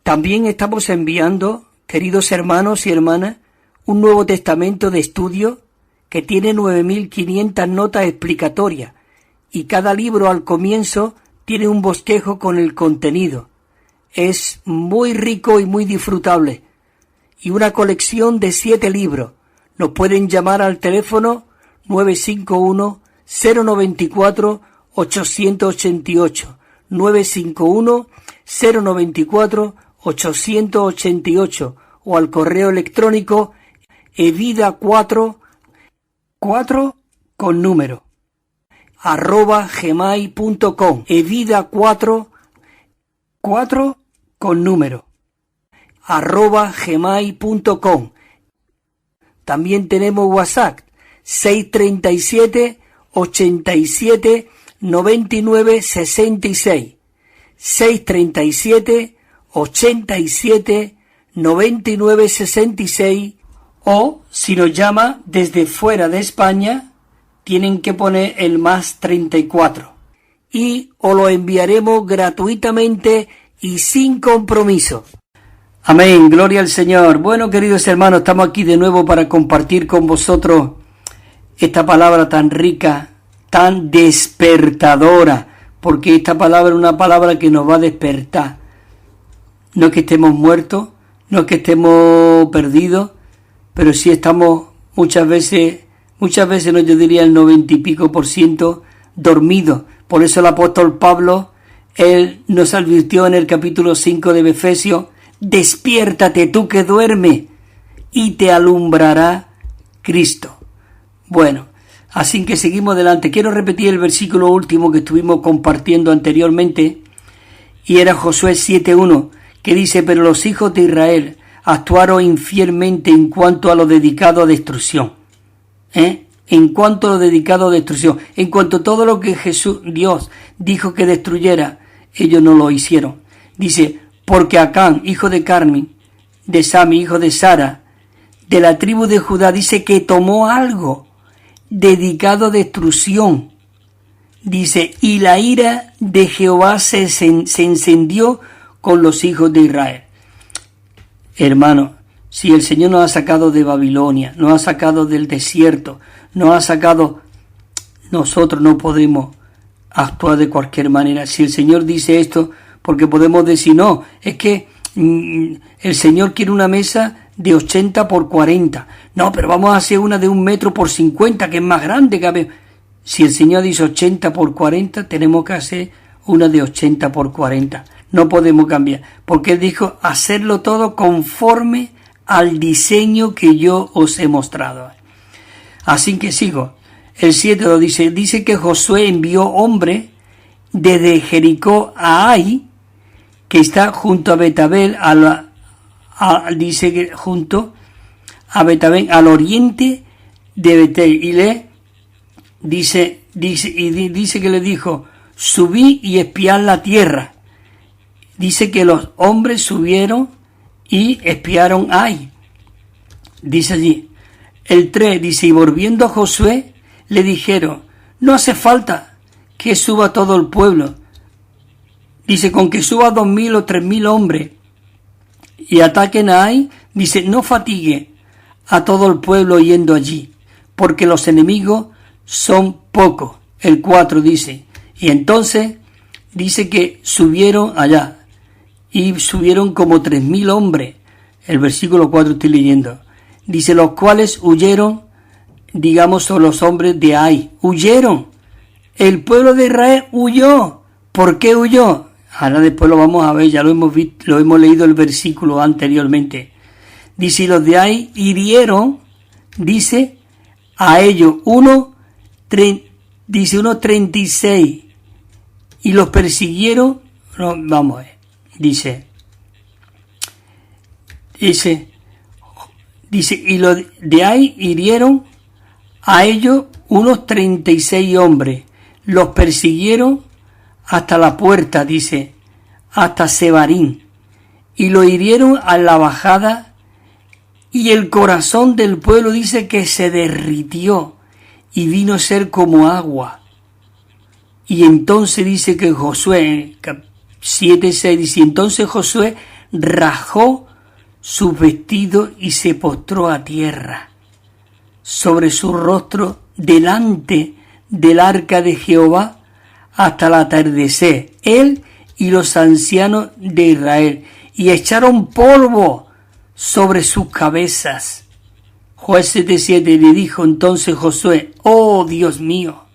Speaker 1: También estamos enviando, queridos hermanos y hermanas, un Nuevo Testamento de estudio que tiene 9.500 notas explicatorias y cada libro al comienzo tiene un bosquejo con el contenido. Es muy rico y muy disfrutable. Y una colección de 7 libros. Nos pueden llamar al teléfono 951-094-888. 951-094-888 o al correo electrónico evida4 con número @gmail.com. evida4 con número @gmail.com. También tenemos WhatsApp 637 87 99 66 637 87 99 66, o si nos llama desde fuera de España tienen que poner el +34 y os lo enviaremos gratuitamente y sin compromiso. Amén, gloria al Señor. Bueno, queridos hermanos, estamos aquí de nuevo para compartir con vosotros esta palabra tan rica, tan despertadora, porque esta palabra es una palabra que nos va a despertar. No es que estemos muertos, no es que estemos perdidos, pero sí estamos muchas veces Muchas veces, no, yo diría el 90% dormido. Por eso el apóstol Pablo, él nos advirtió en el capítulo 5 de Efesios: despiértate tú que duermes y te alumbrará Cristo. Bueno, así que seguimos adelante. Quiero repetir el versículo último que estuvimos compartiendo anteriormente, y era Josué 7:1, que dice: pero los hijos de Israel actuaron infielmente en cuanto a lo dedicado a destrucción. En cuanto a lo dedicado a destrucción, en cuanto a todo lo que Dios dijo que destruyera, ellos no lo hicieron. Dice: porque Acán, hijo de Carmi, de Sami, hijo de Sara, de la tribu de Judá, dice que tomó algo dedicado a destrucción. Dice: y la ira de Jehová se encendió con los hijos de Israel. Hermano, si el Señor nos ha sacado de Babilonia, nos ha sacado del desierto, nos ha sacado, nosotros no podemos actuar de cualquier manera. Si el Señor dice esto, porque podemos decir: no, es que el Señor quiere una mesa de 80 por 40. No, pero vamos a hacer una de 1 metro por 50, que es más grande que... Si el Señor dice 80 por 40, tenemos que hacer una de 80 por 40. No podemos cambiar, porque Él dijo hacerlo todo conforme al diseño que yo os he mostrado. Así que sigo. El 7 lo dice que Josué envió hombres desde Jericó a Ai, que está junto a Betabel, dice que junto a Betabel, al oriente de Betel, y dice que le dijo: subí y espiad la tierra. Dice que los hombres subieron y espiaron Ai. Dice allí. El 3 dice: y volviendo a Josué, le dijeron: no hace falta que suba todo el pueblo. Dice: con que suba 2,000 o 3,000 hombres y ataquen a Ai, dice, no fatigue a todo el pueblo yendo allí, porque los enemigos son pocos. El 4 dice: y entonces dice que subieron allá, y subieron como 3,000 hombres. El versículo 4 estoy leyendo. Dice: los cuales huyeron, digamos, son los hombres de Ai. Huyeron. El pueblo de Israel huyó. ¿Por qué huyó? Ahora después lo vamos a ver, ya lo hemos visto, lo hemos leído el versículo anteriormente. Dice: y los de Ai hirieron, dice, a ellos unos 36, y los persiguieron. No, vamos a ver. Dice, y los de Ai hirieron a ellos unos 36 hombres, los persiguieron hasta la puerta, dice, hasta Sebarín, y lo hirieron a la bajada, y el corazón del pueblo, dice, que se derritió y vino a ser como agua. Y entonces dice que Josué, 7:6, dice: entonces Josué rajó su vestido y se postró a tierra sobre su rostro delante del arca de Jehová hasta el atardecer, él y los ancianos de Israel, y echaron polvo sobre sus cabezas. Juez 7:7 le dijo entonces Josué: oh Dios mío,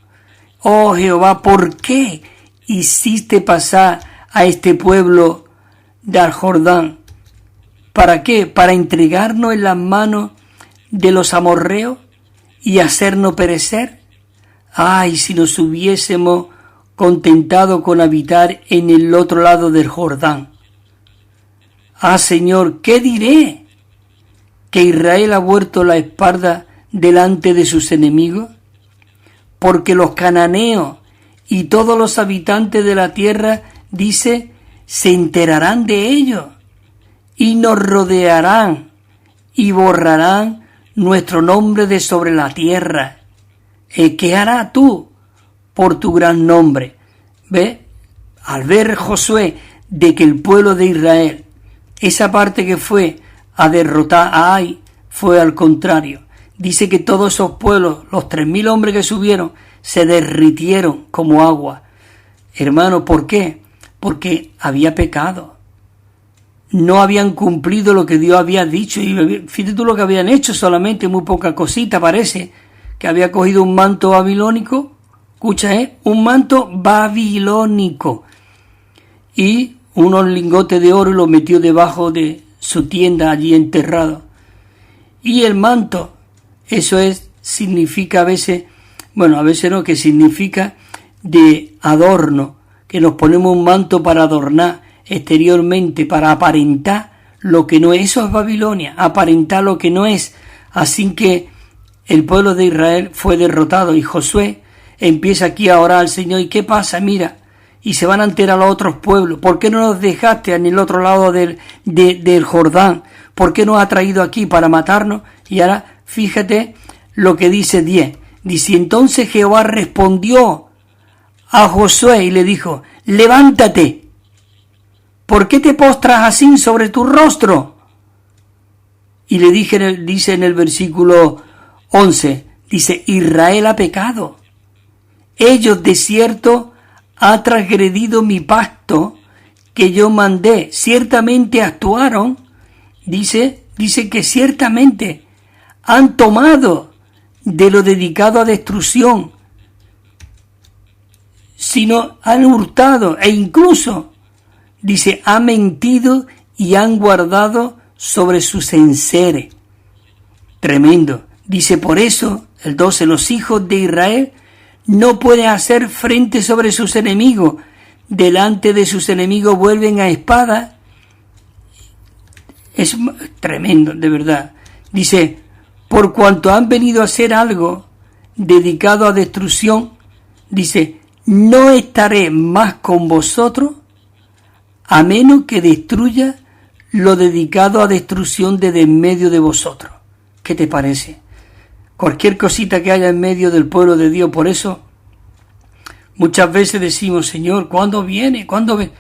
Speaker 1: oh Jehová, ¿por qué hiciste pasar a este pueblo del Jordán? ¿Para qué? ¿Para entregarnos en las manos de los amorreos y hacernos perecer? Ay, si nos hubiésemos contentado con habitar en el otro lado del Jordán. Ah, Señor, ¿qué diré? ¿Que Israel ha vuelto la espalda delante de sus enemigos? Porque los cananeos y todos los habitantes de la tierra, dice, se enterarán de ello y nos rodearán y borrarán nuestro nombre de sobre la tierra. ¿Qué harás tú por tu gran nombre? ¿Ve? Al ver Josué de que el pueblo de Israel, esa parte que fue a derrotar a Ai, fue al contrario. Dice que todos esos pueblos, los 3,000 hombres que subieron, se derritieron como agua. Hermano, ¿por qué? Porque había pecado. No habían cumplido lo que Dios había dicho. Y fíjate tú lo que habían hecho, solamente muy poca cosita parece, que había cogido un manto babilónico, escucha, un manto babilónico, y unos lingotes de oro y lo metió debajo de su tienda allí enterrado. Y el manto, eso significa a veces no, que significa de adorno, que nos ponemos un manto para adornar exteriormente, para aparentar lo que no es. Eso es Babilonia, aparentar lo que no es. Así que el pueblo de Israel fue derrotado y Josué empieza aquí a orar al Señor. ¿Y qué pasa? Mira, y se van a enterar los otros pueblos. ¿Por qué no nos dejaste en el otro lado del Jordán? ¿Por qué nos has traído aquí para matarnos? Y ahora fíjate lo que dice 10. Dice, entonces Jehová respondió a Josué y le dijo, levántate, ¿por qué te postras así sobre tu rostro? Y le dice en el versículo 11, dice, Israel ha pecado. Ellos de cierto han transgredido mi pacto que yo mandé. Ciertamente actuaron, dice que ciertamente han tomado de lo dedicado a destrucción, sino han hurtado e incluso, dice, han mentido y han guardado sobre sus enseres. Tremendo. Dice, por eso, el 12, los hijos de Israel no pueden hacer frente sobre sus enemigos. Delante de sus enemigos vuelven a espada. Es tremendo, de verdad. Dice, por cuanto han venido a hacer algo dedicado a destrucción, dice, no estaré más con vosotros a menos que destruya lo dedicado a destrucción de en medio de vosotros. ¿Qué te parece? Cualquier cosita que haya en medio del pueblo de Dios. Por eso muchas veces decimos, Señor, ¿cuándo viene? ¿Cuándo viene?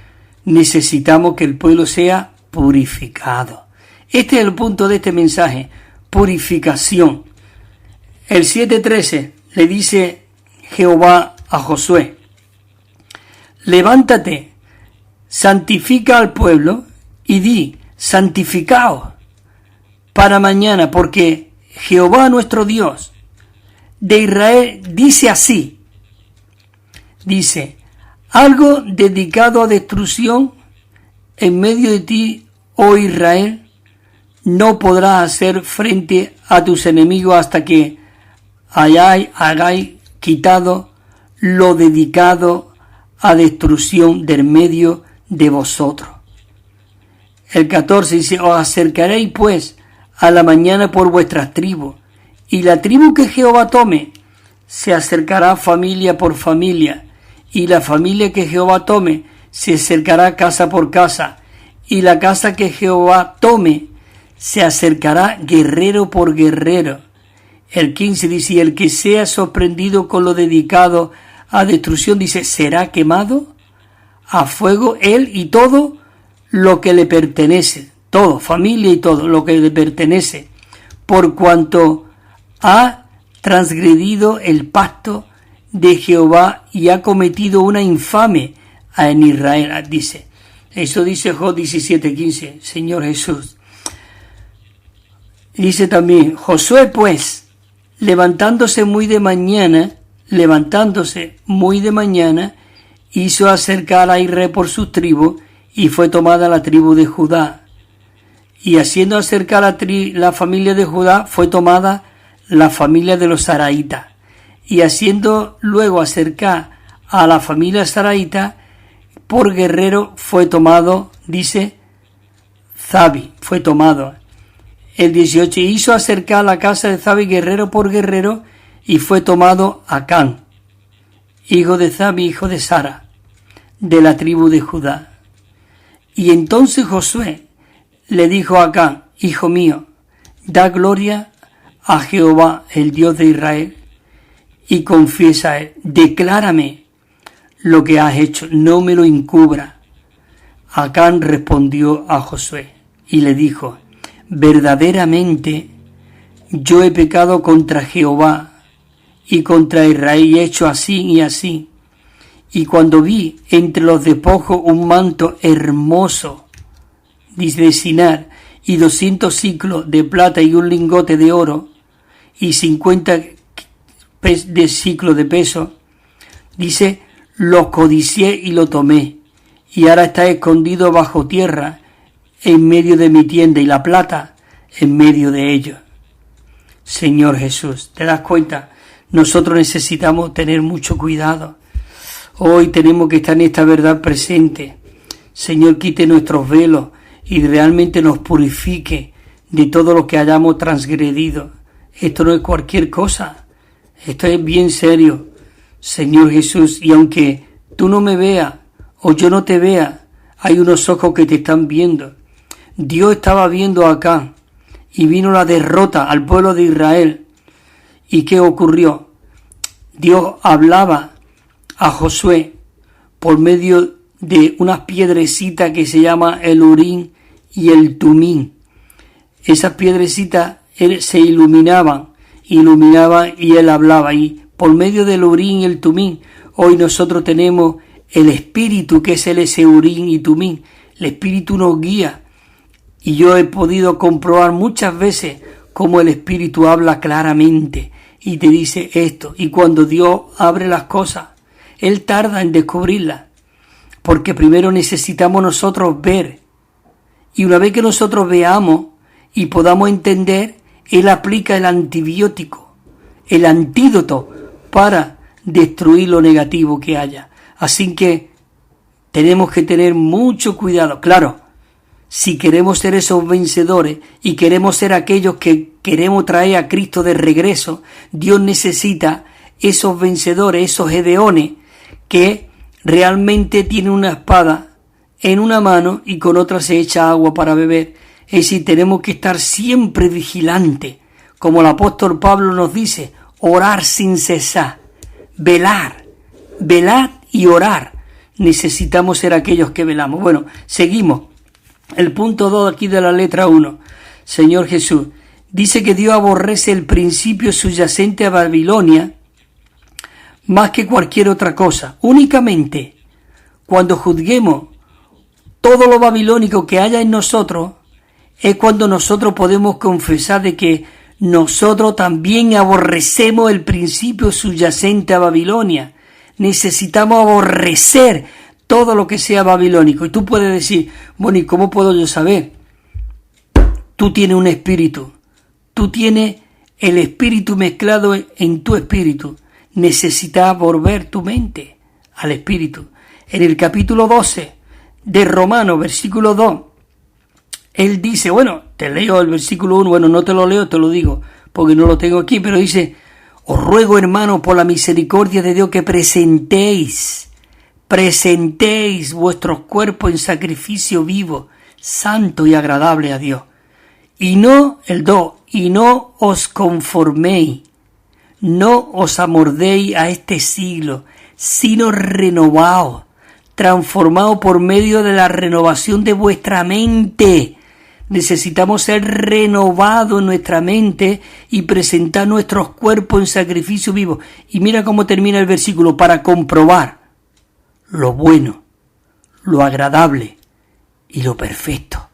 Speaker 1: Necesitamos que el pueblo sea purificado. Este es el punto de este mensaje, purificación. El 7:13 le dice Jehová a Josué, levántate, santifica al pueblo y di, santificaos para mañana, porque Jehová nuestro Dios de Israel dice así, dice, algo dedicado a destrucción en medio de ti, oh Israel, no podrás hacer frente a tus enemigos hasta que hagáis quitado lo dedicado a destrucción del medio de vosotros. El 14 dice, os acercaréis pues a la mañana por vuestras tribus, y la tribu que Jehová tome se acercará familia por familia, y la familia que Jehová tome se acercará casa por casa, y la casa que Jehová tome se acercará guerrero por guerrero. El 15 dice, y el que sea sorprendido con lo dedicado a destrucción, dice, será quemado a fuego él y todo lo que le pertenece, todo, familia y todo lo que le pertenece, por cuanto ha transgredido el pacto de Jehová y ha cometido una infame en Israel, dice. Eso dice Job 17:15, Señor Jesús. Dice también, Josué pues, levantándose muy de mañana, hizo acercar a Israel por sus tribus, y fue tomada la tribu de Judá. Y haciendo acercar la familia de Judá, fue tomada la familia de los saraitas. Y haciendo luego acercar a la familia saraitas, por guerrero fue tomado, dice, Zabi, fue tomado. El 18, hizo acercar la casa de Zabi guerrero por guerrero, y fue tomado Acán, hijo de Zabi, hijo de Sara, de la tribu de Judá. Y entonces Josué le dijo a Acán, hijo mío, da gloria a Jehová, el Dios de Israel, y confiesa a él, declárame lo que has hecho, no me lo encubra. Acán respondió a Josué y le dijo, verdaderamente yo he pecado contra Jehová y contra Israel y he hecho así y así. Y cuando vi entre los despojos un manto hermoso, dice de Sinar, y 200 siclos de plata y un lingote de oro, y 50 de ciclo de peso, dice, lo codicié y lo tomé, y ahora está escondido bajo tierra, en medio de mi tienda, y la plata en medio de ellos. Señor Jesús, ¿te das cuenta? Nosotros necesitamos tener mucho cuidado. Hoy tenemos que estar en esta verdad presente. Señor, quite nuestros velos y realmente nos purifique de todo lo que hayamos transgredido. Esto no es cualquier cosa. Esto es bien serio. Señor Jesús, y aunque tú no me veas o yo no te vea, hay unos ojos que te están viendo. Dios estaba viendo acá y vino la derrota al pueblo de Israel. ¿Y qué ocurrió? Dios hablaba a Josué por medio de unas piedrecitas que se llama el Urín y el Tumín. Esas piedrecitas se iluminaban y él hablaba. Y por medio del Urín y el Tumín, hoy nosotros tenemos el Espíritu, que es ese Urín y Tumín. El Espíritu nos guía. Y yo he podido comprobar muchas veces cómo el Espíritu habla claramente y te dice esto. Y cuando Dios abre las cosas, Él tarda en descubrirlas, porque primero necesitamos nosotros ver. Y una vez que nosotros veamos y podamos entender, Él aplica el antibiótico, el antídoto para destruir lo negativo que haya. Así que tenemos que tener mucho cuidado. Claro, si queremos ser esos vencedores y queremos ser aquellos que queremos traer a Cristo de regreso, Dios necesita esos vencedores, esos gedeones, que realmente tienen una espada en una mano y con otra se echa agua para beber. Es decir, tenemos que estar siempre vigilantes, como el apóstol Pablo nos dice, orar sin cesar, velar y orar. Necesitamos ser aquellos que velamos. Bueno, seguimos. El punto 2 aquí de la letra 1. Señor Jesús, dice que Dios aborrece el principio subyacente a Babilonia más que cualquier otra cosa. Únicamente cuando juzguemos todo lo babilónico que haya en nosotros, es cuando nosotros podemos confesar de que nosotros también aborrecemos el principio subyacente a Babilonia. Necesitamos aborrecer todo lo que sea babilónico. Y tú puedes decir, bueno, ¿y cómo puedo yo saber? Tú tienes un espíritu. Tú tienes el espíritu mezclado en tu espíritu. Necesitas volver tu mente al espíritu. En el capítulo 12 de Romanos, versículo 2, él dice, bueno, te leo el versículo 1, bueno, no te lo leo, te lo digo, porque no lo tengo aquí, pero dice, os ruego, hermanos, por la misericordia de Dios, que presentéis vuestros cuerpos en sacrificio vivo, santo y agradable a Dios. Y no, el 2, y no os conforméis, no os amordéis a este siglo, sino renovaos, transformados por medio de la renovación de vuestra mente. Necesitamos ser renovados en nuestra mente y presentar nuestros cuerpos en sacrificio vivo. Y mira cómo termina el versículo, para comprobar lo bueno, lo agradable y lo perfecto.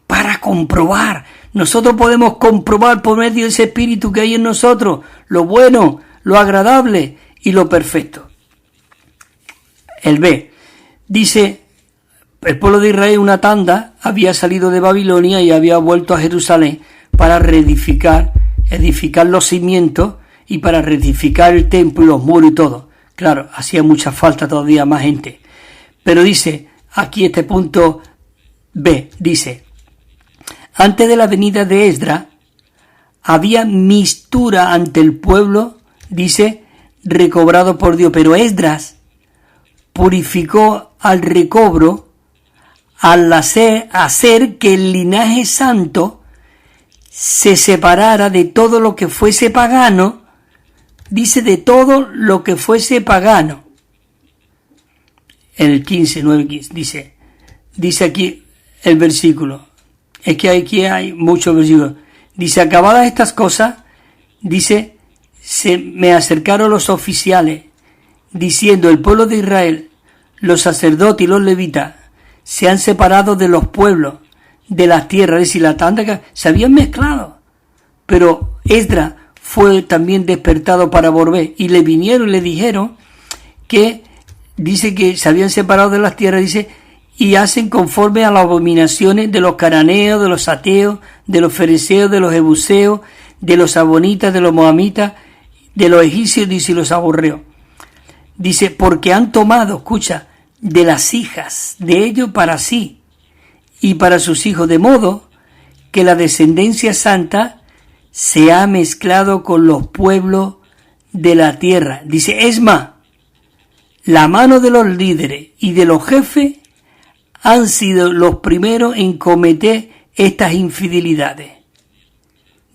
Speaker 1: Para comprobar. Nosotros podemos comprobar por medio de ese espíritu que hay en nosotros lo bueno, lo agradable y lo perfecto. El B dice, el pueblo de Israel, una tanda, había salido de Babilonia y había vuelto a Jerusalén para edificar los cimientos y para reedificar el templo y los muros y todo. Claro, hacía mucha falta todavía más gente. Pero dice, aquí este punto B, dice, antes de la venida de Esdras, había mistura ante el pueblo, dice, recobrado por Dios. Pero Esdras purificó al recobro al hacer que el linaje santo se separara de todo lo que fuese pagano, dice de todo lo que fuese pagano. En el 15, 9, 15, dice aquí el versículo, es que aquí hay muchos versículos, dice, acabadas estas cosas, dice, me acercaron los oficiales, diciendo, el pueblo de Israel, los sacerdotes y los levitas, se han separado de los pueblos, de las tierras, es decir, la tanda que se habían mezclado. Pero Esdras fue también despertado para volver. Y le vinieron y le dijeron que, dice que se habían separado de las tierras, dice, y hacen conforme a las abominaciones de los cananeos, de los ateos, de los fereceos, de los jebuseos, de los abonitas, de los moamitas, de los egipcios, dice, y los aborreos. Dice, porque han tomado, escucha, de las hijas de ellos para sí y para sus hijos, de modo que la descendencia santa se ha mezclado con los pueblos de la tierra. Dice, es más, la mano de los líderes y de los jefes han sido los primeros en cometer estas infidelidades.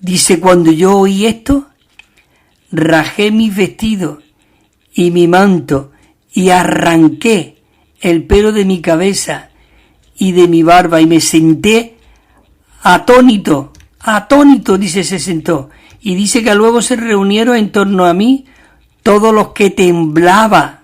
Speaker 1: Dice, cuando yo oí esto, rajé mis vestidos y mi manto y arranqué el pelo de mi cabeza y de mi barba y me senté atónito, dice, se sentó. Y dice que luego se reunieron en torno a mí todos los que temblaban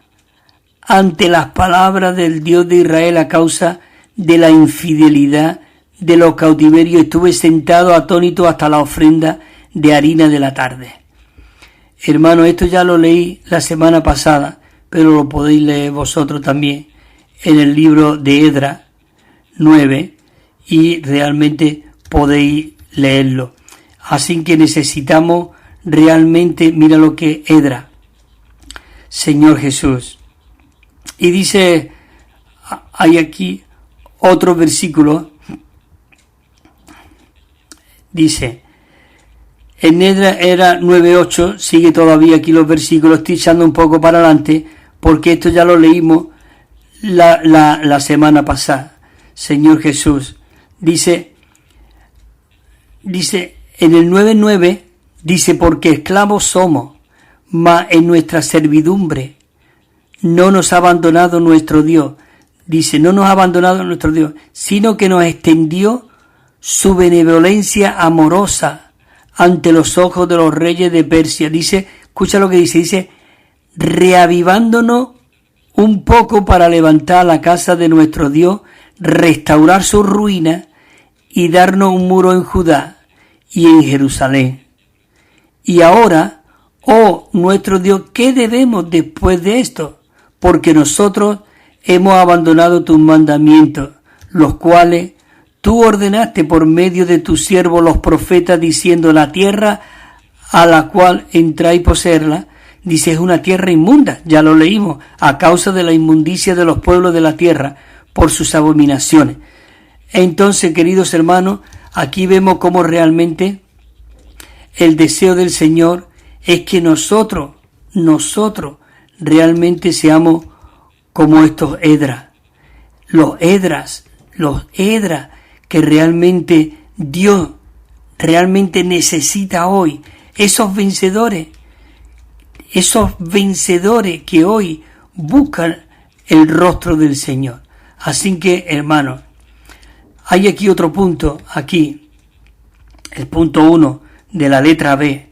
Speaker 1: ante las palabras del Dios de Israel a causa de la infidelidad de los cautiverios. Estuve sentado atónito hasta la ofrenda de harina de la tarde. Hermano, esto ya lo leí la semana pasada, pero lo podéis leer vosotros también en el libro de Esdras 9 y realmente podéis leerlo. Así que necesitamos realmente, mira lo que Esdras, Señor Jesús. Y dice, hay aquí otro versículo, dice, en Esdras era 9:8, sigue todavía aquí los versículos, estoy echando un poco para adelante, porque esto ya lo leímos la semana pasada. Señor Jesús, dice en el 9:9, dice, porque esclavos somos, mas en nuestra servidumbre no nos ha abandonado nuestro Dios. Dice, no nos ha abandonado nuestro Dios, sino que nos extendió su benevolencia amorosa ante los ojos de los reyes de Persia. Dice, escucha lo que dice, reavivándonos un poco para levantar la casa de nuestro Dios, restaurar su ruina y darnos un muro en Judá y en Jerusalén. Y ahora, oh nuestro Dios, ¿qué debemos después de esto? Porque nosotros hemos abandonado tus mandamientos, los cuales tú ordenaste por medio de tus siervos los profetas, diciendo, la tierra a la cual entráis y poseerla, dice, es una tierra inmunda, ya lo leímos, a causa de la inmundicia de los pueblos de la tierra, por sus abominaciones. Entonces, queridos hermanos, aquí vemos cómo realmente el deseo del Señor es que nosotros realmente seamos como estos Esdras, los Esdras que realmente Dios realmente necesita hoy, esos vencedores que hoy buscan el rostro del Señor. Así que, hermanos, hay aquí otro punto, aquí, el punto 1 de la letra B.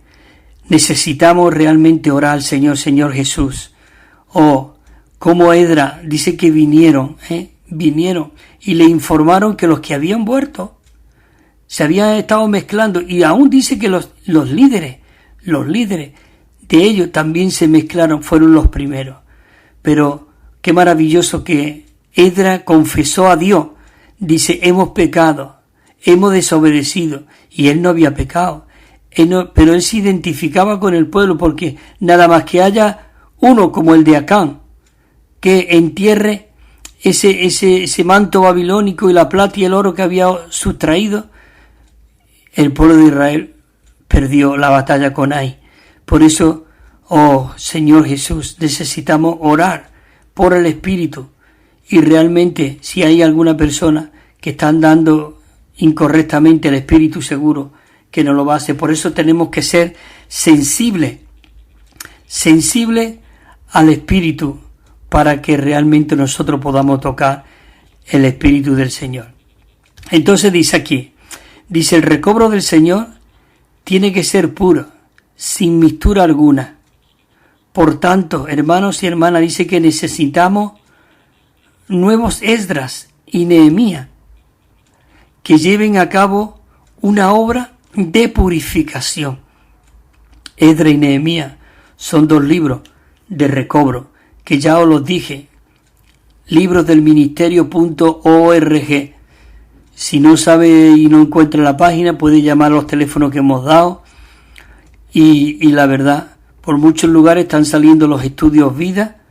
Speaker 1: Necesitamos realmente orar al Señor, Señor Jesús. Como Esdras dice que vinieron y le informaron que los que habían muerto se habían estado mezclando, y aún dice que los líderes de ellos también se mezclaron, fueron los primeros. Pero qué maravilloso que Esdras confesó a Dios, dice, hemos pecado, hemos desobedecido, y él no había pecado, pero él se identificaba con el pueblo, porque nada más que haya uno como el de Acán, que entierre ese manto babilónico y la plata y el oro que había sustraído, el pueblo de Israel perdió la batalla con Ai. Por eso, oh Señor Jesús, necesitamos orar por el Espíritu, y realmente si hay alguna persona que está andando incorrectamente, el Espíritu seguro que no lo va a hacer. Por eso tenemos que ser sensibles al Espíritu, para que realmente nosotros podamos tocar el Espíritu del Señor. Entonces dice aquí, dice, el recobro del Señor tiene que ser puro, sin mixtura alguna. Por tanto, hermanos y hermanas, dice que necesitamos nuevos Esdras y Nehemías que lleven a cabo una obra de purificación. Esdras y Nehemías son dos libros de recobro, que ya os los dije, libros del ministerio.org. Si no sabe y no encuentra la página, puede llamar a los teléfonos que hemos dado. Y la verdad, por muchos lugares están saliendo los estudios vida,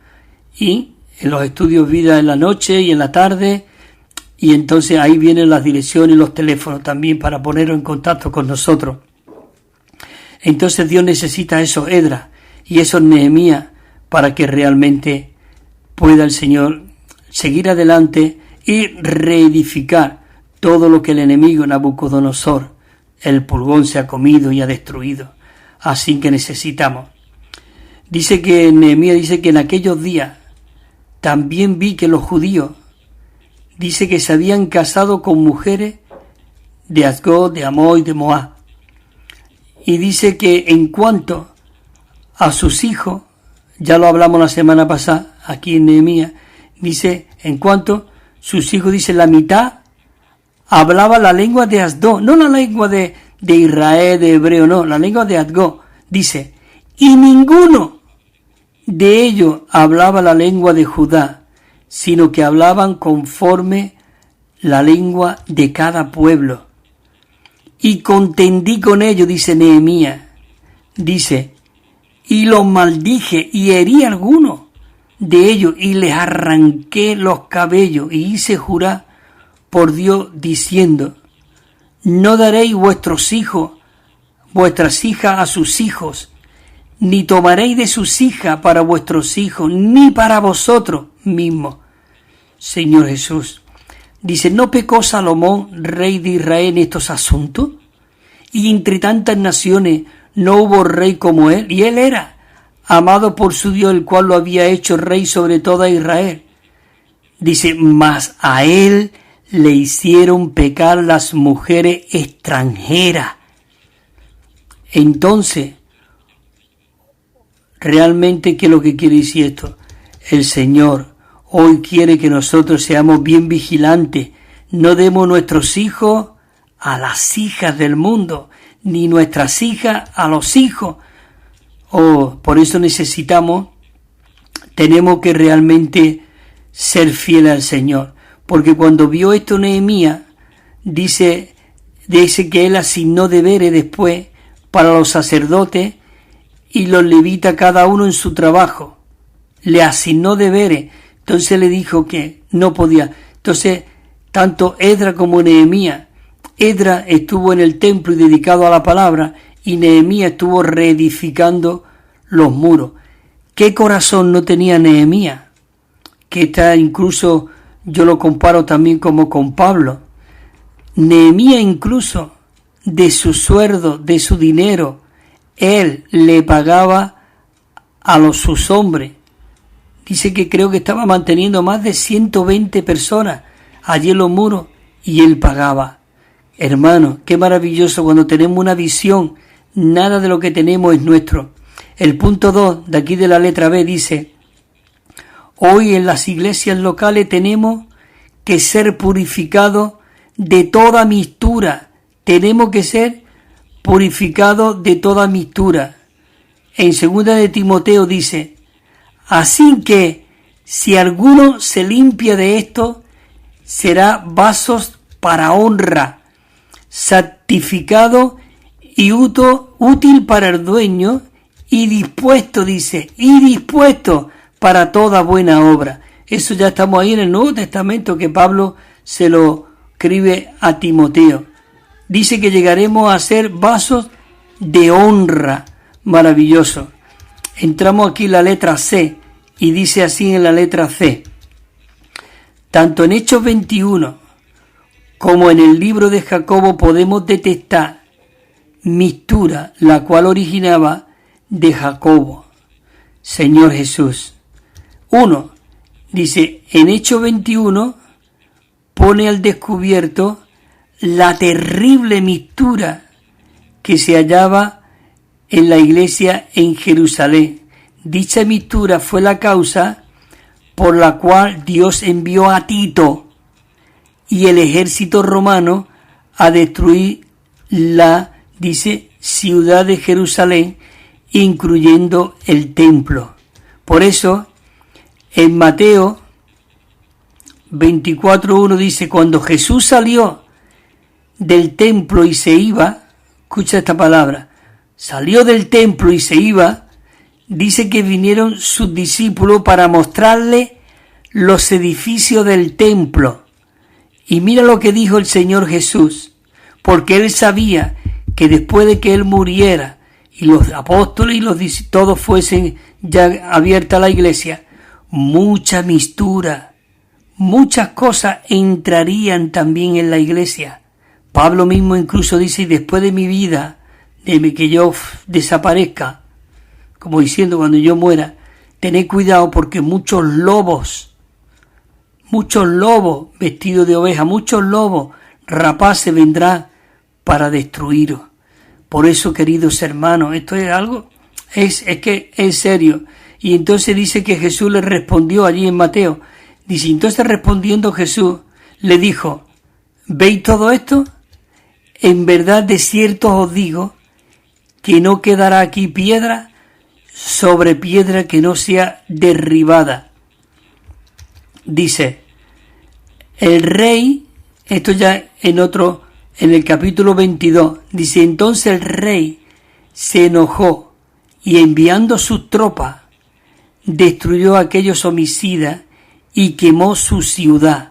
Speaker 1: y en los estudios vida en la noche y en la tarde, y entonces ahí vienen las direcciones y los teléfonos también para ponerlos en contacto con nosotros. Entonces Dios necesita esos Esdras y esos Nehemías para que realmente pueda el Señor seguir adelante y reedificar todo lo que el enemigo Nabucodonosor, el pulgón, se ha comido y ha destruido. Así que necesitamos. Dice que Nehemías dice que en aquellos días también vi que los judíos, dice que se habían casado con mujeres de Asdod, de Amón y de Moab. Y dice que en cuanto a sus hijos, ya lo hablamos la semana pasada aquí en Nehemías, dice, en cuanto sus hijos, dice, la mitad hablaba la lengua de Asdod, no la lengua de Israel, de hebreo, no, la lengua de Asdod. Dice, y ninguno de ellos hablaba la lengua de Judá, sino que hablaban conforme la lengua de cada pueblo. Y contendí con ellos, dice Nehemías, dice, y los maldije y herí a algunos de ellos y les arranqué los cabellos y hice jurar por Dios diciendo, no daréis vuestros hijos, vuestras hijas a sus hijos, ni tomaréis de sus hijas para vuestros hijos, ni para vosotros mismos. Señor Jesús, dice, ¿no pecó Salomón, rey de Israel, en estos asuntos? Y entre tantas naciones no hubo rey como él, y él era amado por su Dios, el cual lo había hecho rey sobre toda Israel. Dice, mas a él le hicieron pecar las mujeres extranjeras. Entonces, realmente, ¿qué es lo que quiere decir esto? El Señor hoy quiere que nosotros seamos bien vigilantes, no demos nuestros hijos a las hijas del mundo, ni nuestras hijas a los hijos. Por eso tenemos que realmente ser fieles al Señor. Porque cuando vio esto Nehemías, dice que él asignó deberes después para los sacerdotes y los levitas, cada uno en su trabajo. Le asignó deberes. Entonces le dijo que no podía. Entonces, tanto Esdras como Nehemías, Esdras estuvo en el templo y dedicado a la palabra, y Nehemías estuvo reedificando los muros. ¿Qué corazón no tenía Nehemías? Que está incluso, yo lo comparo también como con Pablo. Nehemías incluso de su sueldo, de su dinero, él le pagaba a sus hombres. Dice que creo que estaba manteniendo más de 120 personas allí en los muros y él pagaba. Hermano, qué maravilloso cuando tenemos una visión. Nada de lo que tenemos es nuestro. El punto 2 de aquí de la letra B dice, hoy en las iglesias locales tenemos que ser purificados de toda mistura. Tenemos que ser purificados de toda mistura. En 2 de Timoteo dice, así que si alguno se limpia de esto, será vasos para honra, santificado y útil para el dueño, y dispuesto, dice, y dispuesto para toda buena obra. Eso ya estamos ahí en el Nuevo Testamento que Pablo se lo escribe a Timoteo. Dice que llegaremos a ser vasos de honra. Maravilloso. Entramos aquí en la letra C y dice así en la letra C. Tanto en Hechos 21 como en el libro de Jacobo podemos detectar mistura, la cual originaba de Jacobo. Señor Jesús. 1. Dice, en Hechos 21 pone al descubierto la terrible mistura que se hallaba en la iglesia en Jerusalén. Dicha mistura fue la causa por la cual Dios envió a Tito y el ejército romano a destruir la, dice, ciudad de Jerusalén, incluyendo el templo. Por eso, en Mateo 24:1 dice, cuando Jesús salió del templo y se iba, escucha esta palabra, salió del templo y se iba, dice que vinieron sus discípulos para mostrarle los edificios del templo. Y mira lo que dijo el Señor Jesús, porque Él sabía que después de que Él muriera y los apóstoles y los discípulos todos fuesen ya abierta la iglesia, mucha mistura, muchas cosas entrarían también en la iglesia. Pablo mismo incluso dice, y después de mi vida, de que yo desaparezca, como diciendo cuando yo muera, tened cuidado porque muchos lobos vestidos de oveja, muchos lobos rapaces vendrán para destruiros. Por eso, queridos hermanos, esto es algo, es que es serio. Y entonces dice que Jesús le respondió allí en Mateo. Dice, entonces respondiendo Jesús, le dijo, ¿veis todo esto? En verdad de cierto os digo que no quedará aquí piedra sobre piedra que no sea derribada. Dice, el rey, esto ya en el capítulo 22, dice, entonces el rey se enojó y enviando sus tropas, destruyó a aquellos homicidas y quemó su ciudad.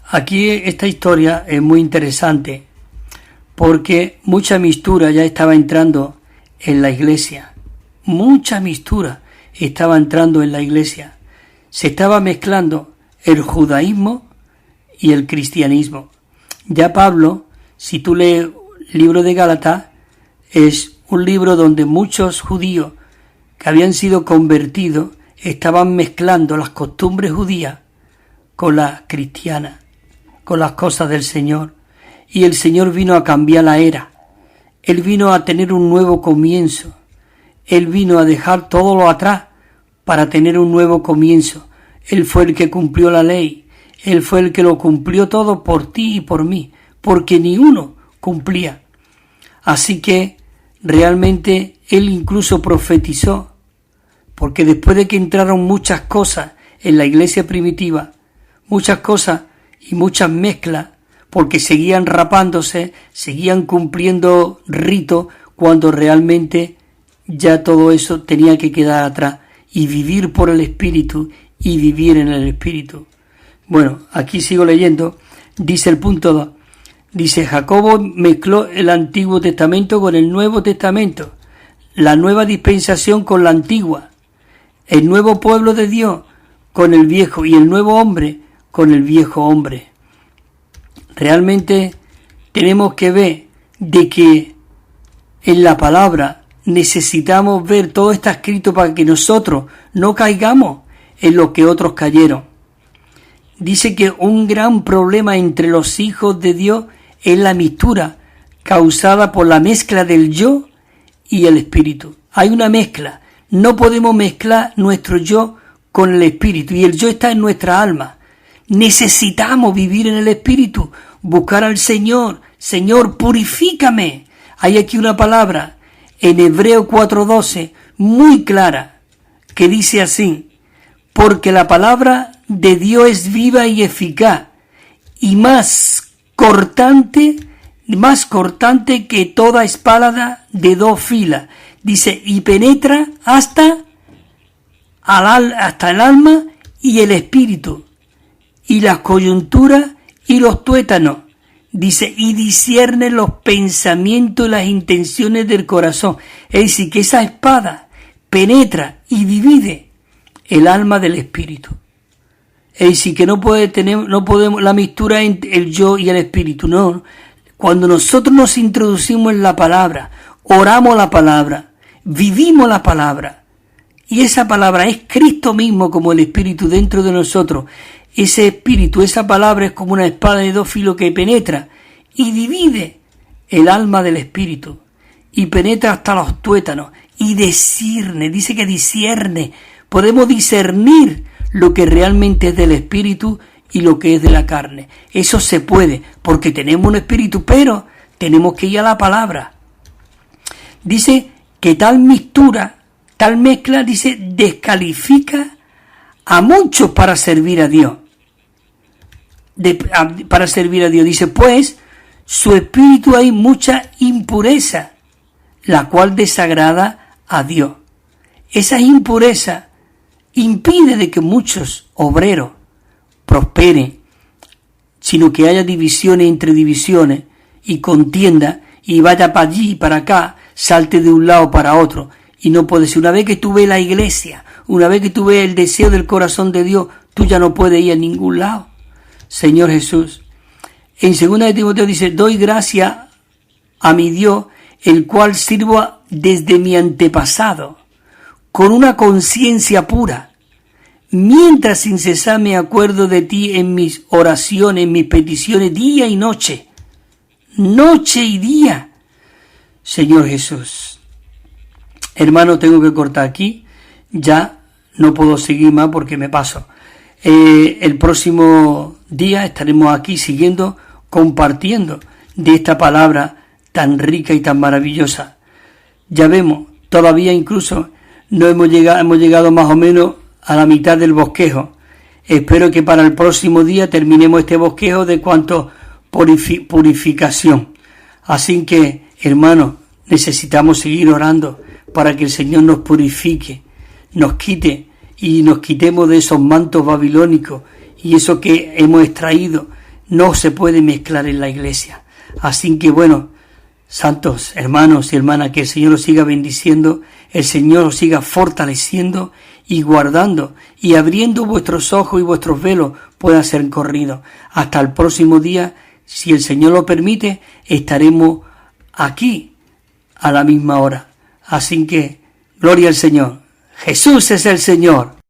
Speaker 1: Aquí esta historia es muy interesante porque mucha mistura ya estaba entrando en la iglesia. Mucha mistura estaba entrando en la iglesia. Se estaba mezclando el judaísmo y el cristianismo. Ya Pablo, si tú lees el libro de Gálatas, es un libro donde muchos judíos que habían sido convertidos estaban mezclando las costumbres judías con las cristianas, con las cosas del Señor. Y el Señor vino a cambiar la era. Él vino a tener un nuevo comienzo. Él vino a dejar todo lo atrás para tener un nuevo comienzo. Él fue el que cumplió la ley. Él fue el que lo cumplió todo por ti y por mí, porque ni uno cumplía. Así que realmente Él incluso profetizó, porque después de que entraron muchas cosas en la iglesia primitiva, muchas cosas y muchas mezclas, porque seguían rapándose, seguían cumpliendo ritos, cuando realmente ya todo eso tenía que quedar atrás y vivir por el Espíritu y vivir en el Espíritu. Bueno, aquí sigo leyendo, dice el punto 2, dice, Jacobo mezcló el Antiguo Testamento con el Nuevo Testamento, la nueva dispensación con la antigua, el nuevo pueblo de Dios con el viejo y el nuevo hombre con el viejo hombre. Realmente tenemos que ver de que en la palabra necesitamos ver todo está escrito para que nosotros no caigamos en lo que otros cayeron. Dice que un gran problema entre los hijos de Dios es la mistura causada por la mezcla del yo y el espíritu. Hay una mezcla. No podemos mezclar nuestro yo con el espíritu y el yo está en nuestra alma. Necesitamos vivir en el espíritu, buscar al Señor. Señor, purifícame. Hay aquí una palabra en Hebreo 4:12 muy clara que dice así, porque la palabra de Dios es viva y eficaz y más cortante que toda espada de 2 filas. Dice, y penetra hasta el alma y el espíritu, y las coyunturas y los tuétanos. Dice, y discierne los pensamientos y las intenciones del corazón. Es decir, que esa espada penetra y divide el alma del espíritu. Es decir, que no podemos la mistura entre el yo y el espíritu. No. Cuando nosotros nos introducimos en la palabra, oramos la palabra, vivimos la palabra, y esa palabra es Cristo mismo como el Espíritu dentro de nosotros. Ese Espíritu, esa palabra es como una espada de 2 filos que penetra y divide el alma del Espíritu y penetra hasta los tuétanos y discierne, dice que discierne. Podemos discernir lo que realmente es del Espíritu y lo que es de la carne. Eso se puede porque tenemos un Espíritu, pero tenemos que ir a la palabra. Dice que tal mezcla, dice, descalifica a muchos para servir a Dios. Para servir a Dios. Dice, pues, su espíritu hay mucha impureza, la cual desagrada a Dios. Esa impureza impide de que muchos obreros prosperen, sino que haya divisiones entre divisiones y contienda, y vaya para allí y para acá, salte de un lado para otro. Y no puede ser. Una vez que tú ves la iglesia, una vez que tú ves el deseo del corazón de Dios, tú ya no puedes ir a ningún lado. Señor Jesús. En 2 de Timoteo dice, doy gracia a mi Dios, el cual sirvo desde mi antepasado, con una conciencia pura, mientras sin cesar me acuerdo de ti en mis oraciones, en mis peticiones, día y noche y día. Señor Jesús. Hermano, tengo que cortar aquí, ya no puedo seguir más porque me paso. El próximo día estaremos aquí siguiendo, compartiendo de esta palabra tan rica y tan maravillosa. Ya vemos, todavía incluso no hemos llegado más o menos a la mitad del bosquejo. Espero que para el próximo día terminemos este bosquejo de cuanto purificación. Así que, hermanos, necesitamos seguir orando para que el Señor nos purifique, nos quite y nos quitemos de esos mantos babilónicos y eso que hemos extraído no se puede mezclar en la iglesia. Así que bueno, santos hermanos y hermanas, que el Señor os siga bendiciendo, el Señor os siga fortaleciendo y guardando y abriendo vuestros ojos y vuestros velos puedan ser corridos. Hasta el próximo día, si el Señor lo permite, estaremos aquí a la misma hora. Así que, gloria al Señor. Jesús es el Señor.